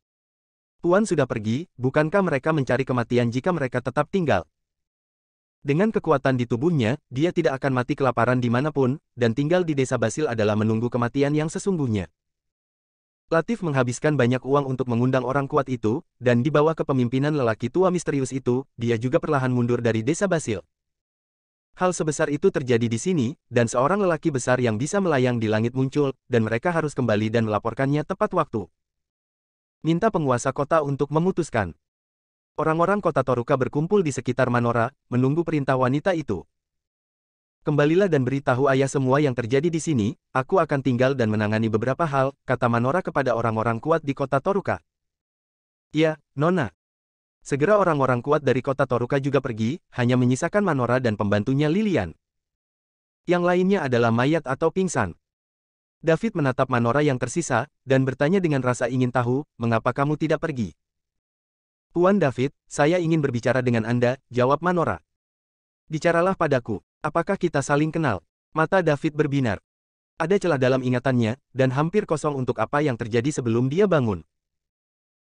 Tuan sudah pergi, bukankah mereka mencari kematian jika mereka tetap tinggal? Dengan kekuatan di tubuhnya, dia tidak akan mati kelaparan dimanapun, dan tinggal di desa Basil adalah menunggu kematian yang sesungguhnya. Latif menghabiskan banyak uang untuk mengundang orang kuat itu, dan di bawah kepemimpinan lelaki tua misterius itu, dia juga perlahan mundur dari desa Basil. Hal sebesar itu terjadi di sini, dan seorang lelaki besar yang bisa melayang di langit muncul, dan mereka harus kembali dan melaporkannya tepat waktu. Minta penguasa kota untuk memutuskan. Orang-orang kota Toruka berkumpul di sekitar Manora, menunggu perintah wanita itu. Kembalilah dan beritahu ayah semua yang terjadi di sini, aku akan tinggal dan menangani beberapa hal, kata Manora kepada orang-orang kuat di kota Toruka. Ya, Nona. Segera orang-orang kuat dari kota Toruka juga pergi, hanya menyisakan Manora dan pembantunya Lilian. Yang lainnya adalah mayat atau pingsan. David menatap Manora yang tersisa, dan bertanya dengan rasa ingin tahu, mengapa kamu tidak pergi? Tuan David, saya ingin berbicara dengan Anda, jawab Manora. Bicaralah padaku. Apakah kita saling kenal? Mata David berbinar. Ada celah dalam ingatannya, dan hampir kosong untuk apa yang terjadi sebelum dia bangun.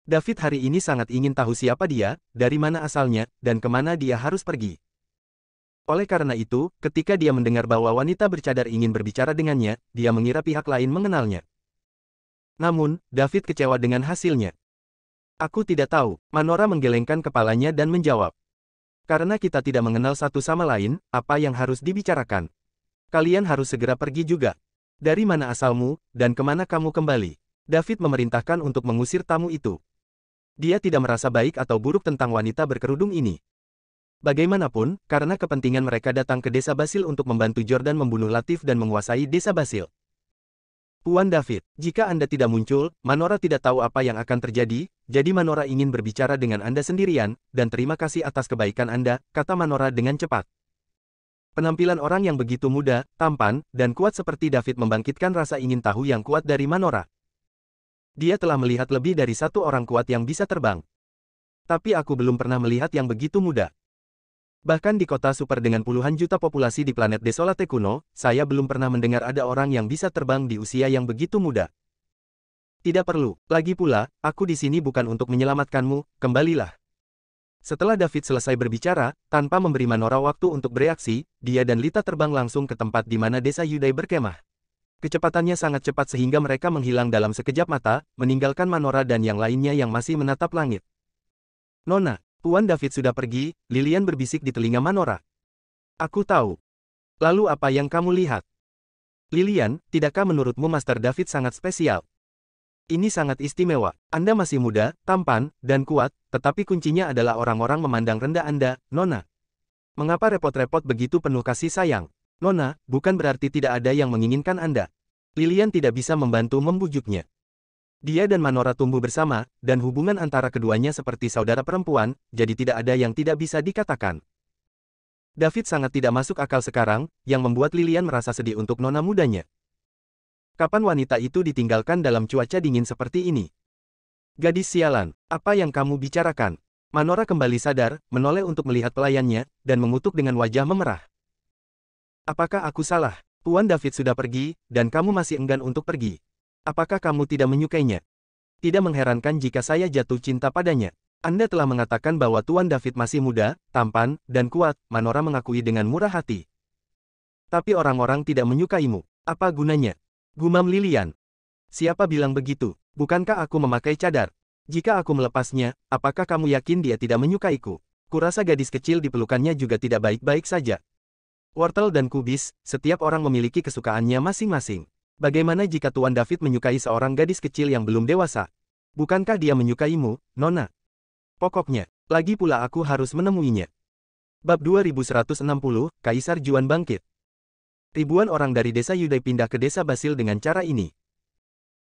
David hari ini sangat ingin tahu siapa dia, dari mana asalnya, dan kemana dia harus pergi. Oleh karena itu, ketika dia mendengar bahwa wanita bercadar ingin berbicara dengannya, dia mengira pihak lain mengenalnya. Namun, David kecewa dengan hasilnya. Aku tidak tahu, Manora menggelengkan kepalanya dan menjawab. Karena kita tidak mengenal satu sama lain, apa yang harus dibicarakan? Kalian harus segera pergi juga. Dari mana asalmu, dan kemana kamu kembali? David memerintahkan untuk mengusir tamu itu. Dia tidak merasa baik atau buruk tentang wanita berkerudung ini. Bagaimanapun, karena kepentingan mereka datang ke desa Basil untuk membantu Jordan membunuh Latif dan menguasai desa Basil. Tuan David, jika Anda tidak muncul, Manora tidak tahu apa yang akan terjadi, jadi Manora ingin berbicara dengan Anda sendirian, dan terima kasih atas kebaikan Anda, kata Manora dengan cepat. Penampilan orang yang begitu muda, tampan, dan kuat seperti David membangkitkan rasa ingin tahu yang kuat dari Manora. Dia telah melihat lebih dari satu orang kuat yang bisa terbang. Tapi aku belum pernah melihat yang begitu muda. Bahkan di kota super dengan puluhan juta populasi di planet Desolate kuno, saya belum pernah mendengar ada orang yang bisa terbang di usia yang begitu muda. Tidak perlu, lagi pula, aku di sini bukan untuk menyelamatkanmu, kembalilah. Setelah David selesai berbicara, tanpa memberi Manora waktu untuk bereaksi, dia dan Lita terbang langsung ke tempat di mana desa Yudai berkemah. Kecepatannya sangat cepat sehingga mereka menghilang dalam sekejap mata, meninggalkan Manora dan yang lainnya yang masih menatap langit. Nona. Tuan David sudah pergi, Lilian berbisik di telinga Manora. Aku tahu. Lalu apa yang kamu lihat? Lilian, tidakkah menurutmu Master David sangat spesial? Ini sangat istimewa. Anda masih muda, tampan, dan kuat, tetapi kuncinya adalah orang-orang memandang rendah Anda, Nona. Mengapa repot-repot begitu penuh kasih sayang? Nona, bukan berarti tidak ada yang menginginkan Anda. Lilian tidak bisa membantu membujuknya. Dia dan Manora tumbuh bersama, dan hubungan antara keduanya seperti saudara perempuan, jadi tidak ada yang tidak bisa dikatakan. David sangat tidak masuk akal sekarang, yang membuat Lilian merasa sedih untuk nona mudanya. Kapan wanita itu ditinggalkan dalam cuaca dingin seperti ini? Gadis sialan, apa yang kamu bicarakan? Manora kembali sadar, menoleh untuk melihat pelayannya, dan mengutuk dengan wajah memerah. Apakah aku salah? Tuan David sudah pergi, dan kamu masih enggan untuk pergi. Apakah kamu tidak menyukainya? Tidak mengherankan jika saya jatuh cinta padanya. Anda telah mengatakan bahwa Tuan David masih muda, tampan, dan kuat, Manora mengakui dengan murah hati. Tapi orang-orang tidak menyukaimu. Apa gunanya? Gumam Lilian. Siapa bilang begitu? Bukankah aku memakai cadar? Jika aku melepasnya, apakah kamu yakin dia tidak menyukaiku? Kurasa gadis kecil di pelukannya juga tidak baik-baik saja. Wortel dan kubis, setiap orang memiliki kesukaannya masing-masing. Bagaimana jika Tuan David menyukai seorang gadis kecil yang belum dewasa? Bukankah dia menyukaimu, Nona? Pokoknya, lagi pula aku harus menemuinya. Bab 2160, Kaisar Juan bangkit. Ribuan orang dari desa Yudai pindah ke desa Basil dengan cara ini.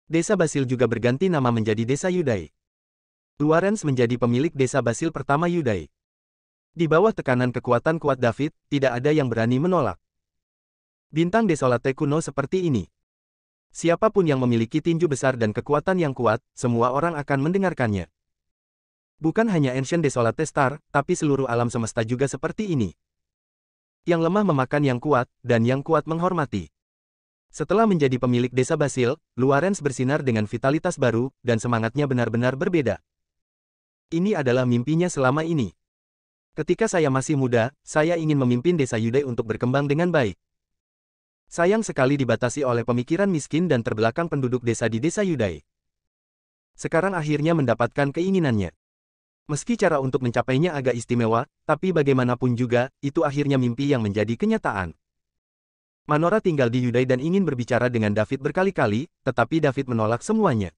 Desa Basil juga berganti nama menjadi desa Yudai. Luarens menjadi pemilik desa Basil pertama Yudai. Di bawah tekanan kekuatan kuat David, tidak ada yang berani menolak. Bintang Desolate kuno seperti ini. Siapapun yang memiliki tinju besar dan kekuatan yang kuat, semua orang akan mendengarkannya. Bukan hanya Ancient Desolate Star, tapi seluruh alam semesta juga seperti ini. Yang lemah memakan yang kuat, dan yang kuat menghormati. Setelah menjadi pemilik desa Basil, Luarens bersinar dengan vitalitas baru, dan semangatnya benar-benar berbeda. Ini adalah mimpinya selama ini. Ketika saya masih muda, saya ingin memimpin desa Yudai untuk berkembang dengan baik. Sayang sekali dibatasi oleh pemikiran miskin dan terbelakang penduduk desa di desa Yudai. Sekarang akhirnya mendapatkan keinginannya. Meski cara untuk mencapainya agak istimewa, tapi bagaimanapun juga, itu akhirnya mimpi yang menjadi kenyataan. Manora tinggal di Yudai dan ingin berbicara dengan David berkali-kali, tetapi David menolak semuanya.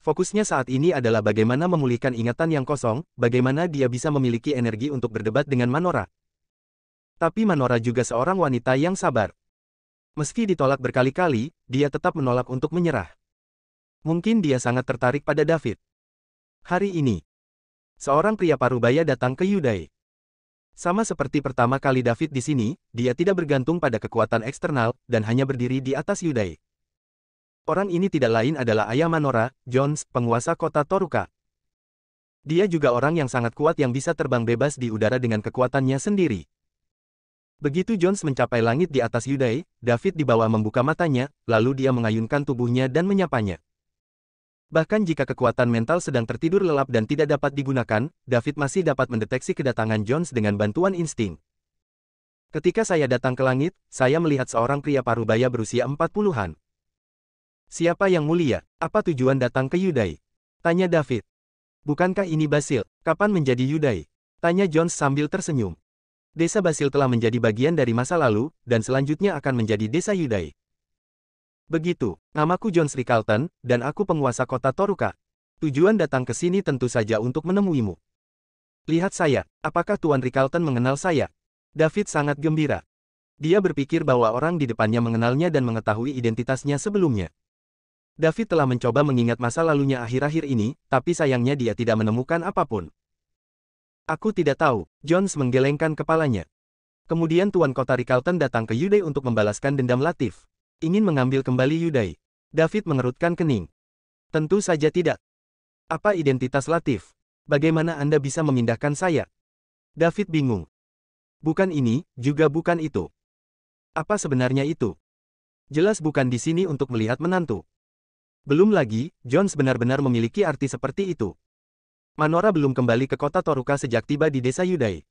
Fokusnya saat ini adalah bagaimana memulihkan ingatan yang kosong, bagaimana dia bisa memiliki energi untuk berdebat dengan Manora. Tapi Manora juga seorang wanita yang sabar. Meski ditolak berkali-kali, dia tetap menolak untuk menyerah. Mungkin dia sangat tertarik pada David. Hari ini, seorang pria parubaya datang ke Yudai. Sama seperti pertama kali David di sini, dia tidak bergantung pada kekuatan eksternal, dan hanya berdiri di atas Yudai. Orang ini tidak lain adalah ayah Manora, Jones, penguasa kota Toruka. Dia juga orang yang sangat kuat yang bisa terbang bebas di udara dengan kekuatannya sendiri. Begitu Jones mencapai langit di atas Yudai, David di bawah membuka matanya, lalu dia mengayunkan tubuhnya dan menyapanya. Bahkan jika kekuatan mental sedang tertidur lelap dan tidak dapat digunakan, David masih dapat mendeteksi kedatangan Jones dengan bantuan insting. Ketika saya datang ke langit, saya melihat seorang pria parubaya berusia 40-an. Siapa yang mulia? Apa tujuan datang ke Yudai? Tanya David. Bukankah ini Basil? Kapan menjadi Yudai? Tanya Jones sambil tersenyum. Desa Basil telah menjadi bagian dari masa lalu, dan selanjutnya akan menjadi desa Yudai. Begitu, namaku Jones Ricalton, dan aku penguasa kota Toruka. Tujuan datang ke sini tentu saja untuk menemuimu. Lihat saya, apakah Tuan Ricalton mengenal saya? David sangat gembira. Dia berpikir bahwa orang di depannya mengenalnya dan mengetahui identitasnya sebelumnya. David telah mencoba mengingat masa lalunya akhir-akhir ini, tapi sayangnya dia tidak menemukan apapun. Aku tidak tahu, Jones menggelengkan kepalanya. Kemudian Tuan Kota Ricalton datang ke Yudai untuk membalaskan dendam Latif. Ingin mengambil kembali Yudai. David mengerutkan kening. Tentu saja tidak. Apa identitas Latif? Bagaimana Anda bisa memindahkan saya? David bingung. Bukan ini, juga bukan itu. Apa sebenarnya itu? Jelas bukan di sini untuk melihat menantu. Belum lagi, Jones benar-benar memiliki arti seperti itu. Manora belum kembali ke kota Toruka sejak tiba di desa Yudai.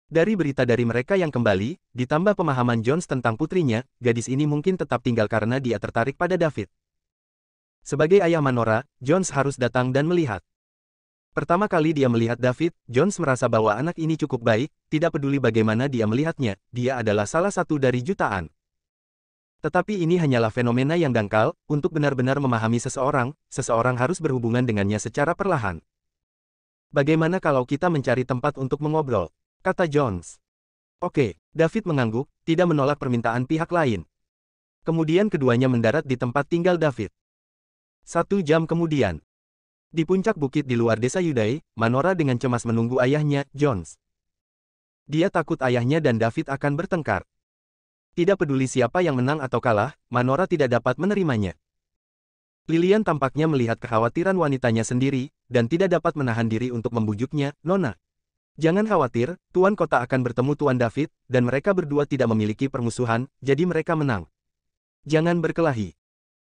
Dari berita dari mereka yang kembali, ditambah pemahaman Jones tentang putrinya, gadis ini mungkin tetap tinggal karena dia tertarik pada David. Sebagai ayah Manora, Jones harus datang dan melihat. Pertama kali dia melihat David, Jones merasa bahwa anak ini cukup baik, tidak peduli bagaimana dia melihatnya, dia adalah salah satu dari jutaan. Tetapi ini hanyalah fenomena yang dangkal, untuk benar-benar memahami seseorang, seseorang harus berhubungan dengannya secara perlahan. Bagaimana kalau kita mencari tempat untuk mengobrol? Kata Jones. Oke, David mengangguk, tidak menolak permintaan pihak lain. Kemudian keduanya mendarat di tempat tinggal David. 1 jam kemudian. Di puncak bukit di luar desa Yudai, Manora dengan cemas menunggu ayahnya, Jones. Dia takut ayahnya dan David akan bertengkar. Tidak peduli siapa yang menang atau kalah, Manora tidak dapat menerimanya. Lilian tampaknya melihat kekhawatiran wanitanya sendiri, dan tidak dapat menahan diri untuk membujuknya, Nona. Jangan khawatir, Tuan Kota akan bertemu Tuan David, dan mereka berdua tidak memiliki permusuhan, jadi mereka menang. Jangan berkelahi.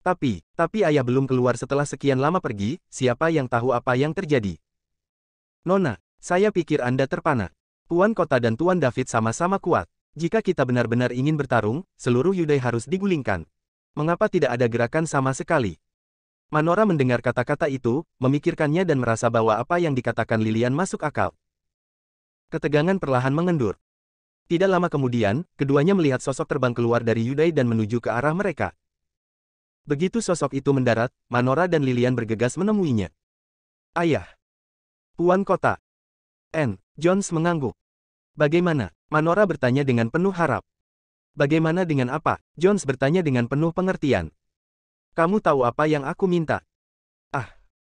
Tapi ayah belum keluar setelah sekian lama pergi, siapa yang tahu apa yang terjadi? Nona, saya pikir Anda terpana. Tuan Kota dan Tuan David sama-sama kuat. Jika kita benar-benar ingin bertarung, seluruh Yudai harus digulingkan. Mengapa tidak ada gerakan sama sekali? Manora mendengar kata-kata itu, memikirkannya dan merasa bahwa apa yang dikatakan Lilian masuk akal. Ketegangan perlahan mengendur. Tidak lama kemudian, keduanya melihat sosok terbang keluar dari Yudai dan menuju ke arah mereka. Begitu sosok itu mendarat, Manora dan Lilian bergegas menemuinya. Ayah. Tuan Kota. Jones mengangguk. Bagaimana? Manora bertanya dengan penuh harap. Bagaimana dengan apa? Jones bertanya dengan penuh pengertian. Kamu tahu apa yang aku minta?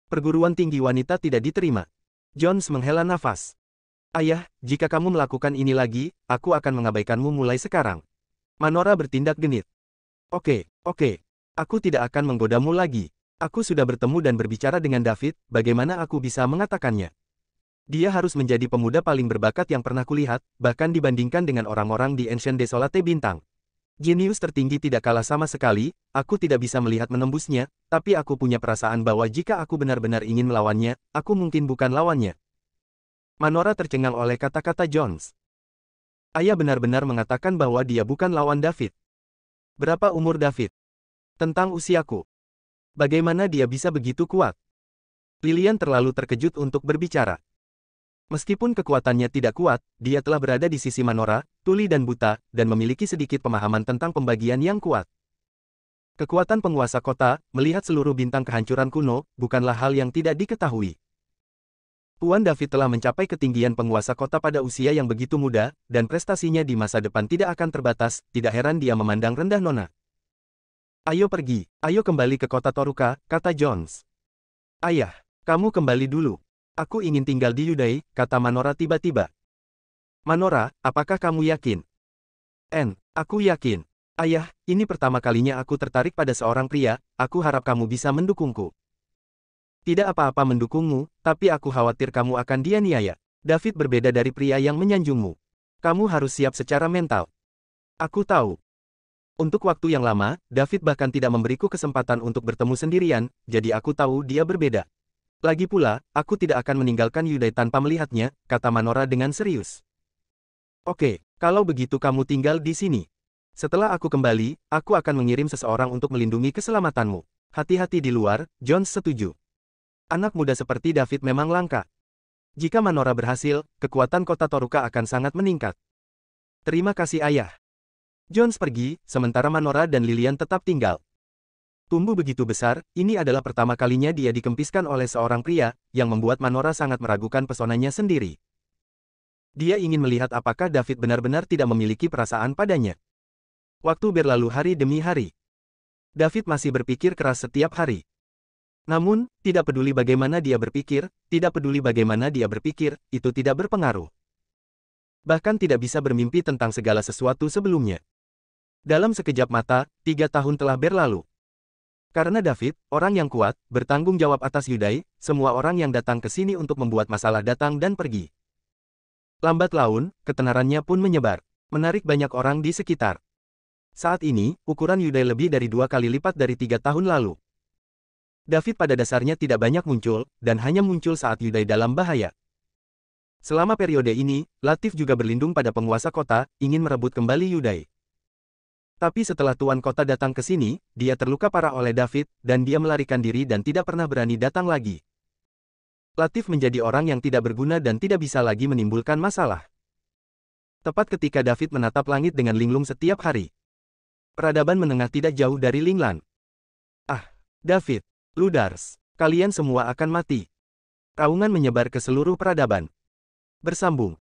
Perguruan tinggi wanita tidak diterima. Jones menghela nafas. Ayah, jika kamu melakukan ini lagi, aku akan mengabaikanmu mulai sekarang. Manora bertindak genit. Oke. Aku tidak akan menggodamu lagi. Aku sudah bertemu dan berbicara dengan David, bagaimana aku bisa mengatakannya? Dia harus menjadi pemuda paling berbakat yang pernah kulihat, bahkan dibandingkan dengan orang-orang di Ancient Desolate Bintang. Jenius tertinggi tidak kalah sama sekali, aku tidak bisa melihat menembusnya, tapi aku punya perasaan bahwa jika aku benar-benar ingin melawannya, aku mungkin bukan lawannya. Manora tercengang oleh kata-kata Jones. Ayah benar-benar mengatakan bahwa dia bukan lawan David. Berapa umur David? Tentang usiaku. Bagaimana dia bisa begitu kuat? Lilian terlalu terkejut untuk berbicara. Meskipun kekuatannya tidak kuat, dia telah berada di sisi Manora, tuli dan buta, dan memiliki sedikit pemahaman tentang pembagian yang kuat. Kekuatan penguasa kota, melihat seluruh bintang kehancuran kuno, bukanlah hal yang tidak diketahui. Tuan David telah mencapai ketinggian penguasa kota pada usia yang begitu muda, dan prestasinya di masa depan tidak akan terbatas, tidak heran dia memandang rendah Nona. Ayo pergi, ayo kembali ke kota Toruka, kata Jones. Ayah, kamu kembali dulu. Aku ingin tinggal di Yudai, kata Manora tiba-tiba. Manora, apakah kamu yakin? Aku yakin. Ayah, ini pertama kalinya aku tertarik pada seorang pria, aku harap kamu bisa mendukungku. Tidak apa-apa mendukungmu, tapi aku khawatir kamu akan dianiaya. David berbeda dari pria yang menyanjungmu. Kamu harus siap secara mental. Aku tahu. Untuk waktu yang lama, David bahkan tidak memberiku kesempatan untuk bertemu sendirian, jadi aku tahu dia berbeda. Lagi pula, aku tidak akan meninggalkan Yudai tanpa melihatnya, kata Manora dengan serius. Oke, kalau begitu kamu tinggal di sini. Setelah aku kembali, aku akan mengirim seseorang untuk melindungi keselamatanmu. Hati-hati di luar, Jones setuju. Anak muda seperti David memang langka. Jika Manora berhasil, kekuatan kota Toruka akan sangat meningkat. Terima kasih ayah. Jones pergi, sementara Manora dan Lilian tetap tinggal. Tumbuh begitu besar, ini adalah pertama kalinya dia dikempiskan oleh seorang pria, yang membuat Manora sangat meragukan pesonanya sendiri. Dia ingin melihat apakah David benar-benar tidak memiliki perasaan padanya. Waktu berlalu hari demi hari. David masih berpikir keras setiap hari. Namun, tidak peduli bagaimana dia berpikir, itu tidak berpengaruh. Bahkan tidak bisa bermimpi tentang segala sesuatu sebelumnya. Dalam sekejap mata, 3 tahun telah berlalu. Karena David, orang yang kuat, bertanggung jawab atas Yudai, semua orang yang datang ke sini untuk membuat masalah datang dan pergi. Lambat laun, ketenarannya pun menyebar, menarik banyak orang di sekitar. Saat ini, ukuran Yudai lebih dari 2 kali lipat dari 3 tahun lalu. David pada dasarnya tidak banyak muncul, dan hanya muncul saat Yudai dalam bahaya. Selama periode ini, Latif juga berlindung pada penguasa kota, ingin merebut kembali Yudai. Tapi setelah tuan kota datang ke sini, dia terluka parah oleh David, dan dia melarikan diri dan tidak pernah berani datang lagi. Latif menjadi orang yang tidak berguna dan tidak bisa lagi menimbulkan masalah. Tepat ketika David menatap langit dengan linglung setiap hari. Peradaban menengah tidak jauh dari Linglan. Ah, David, Ludars, kalian semua akan mati. Raungan menyebar ke seluruh peradaban. Bersambung.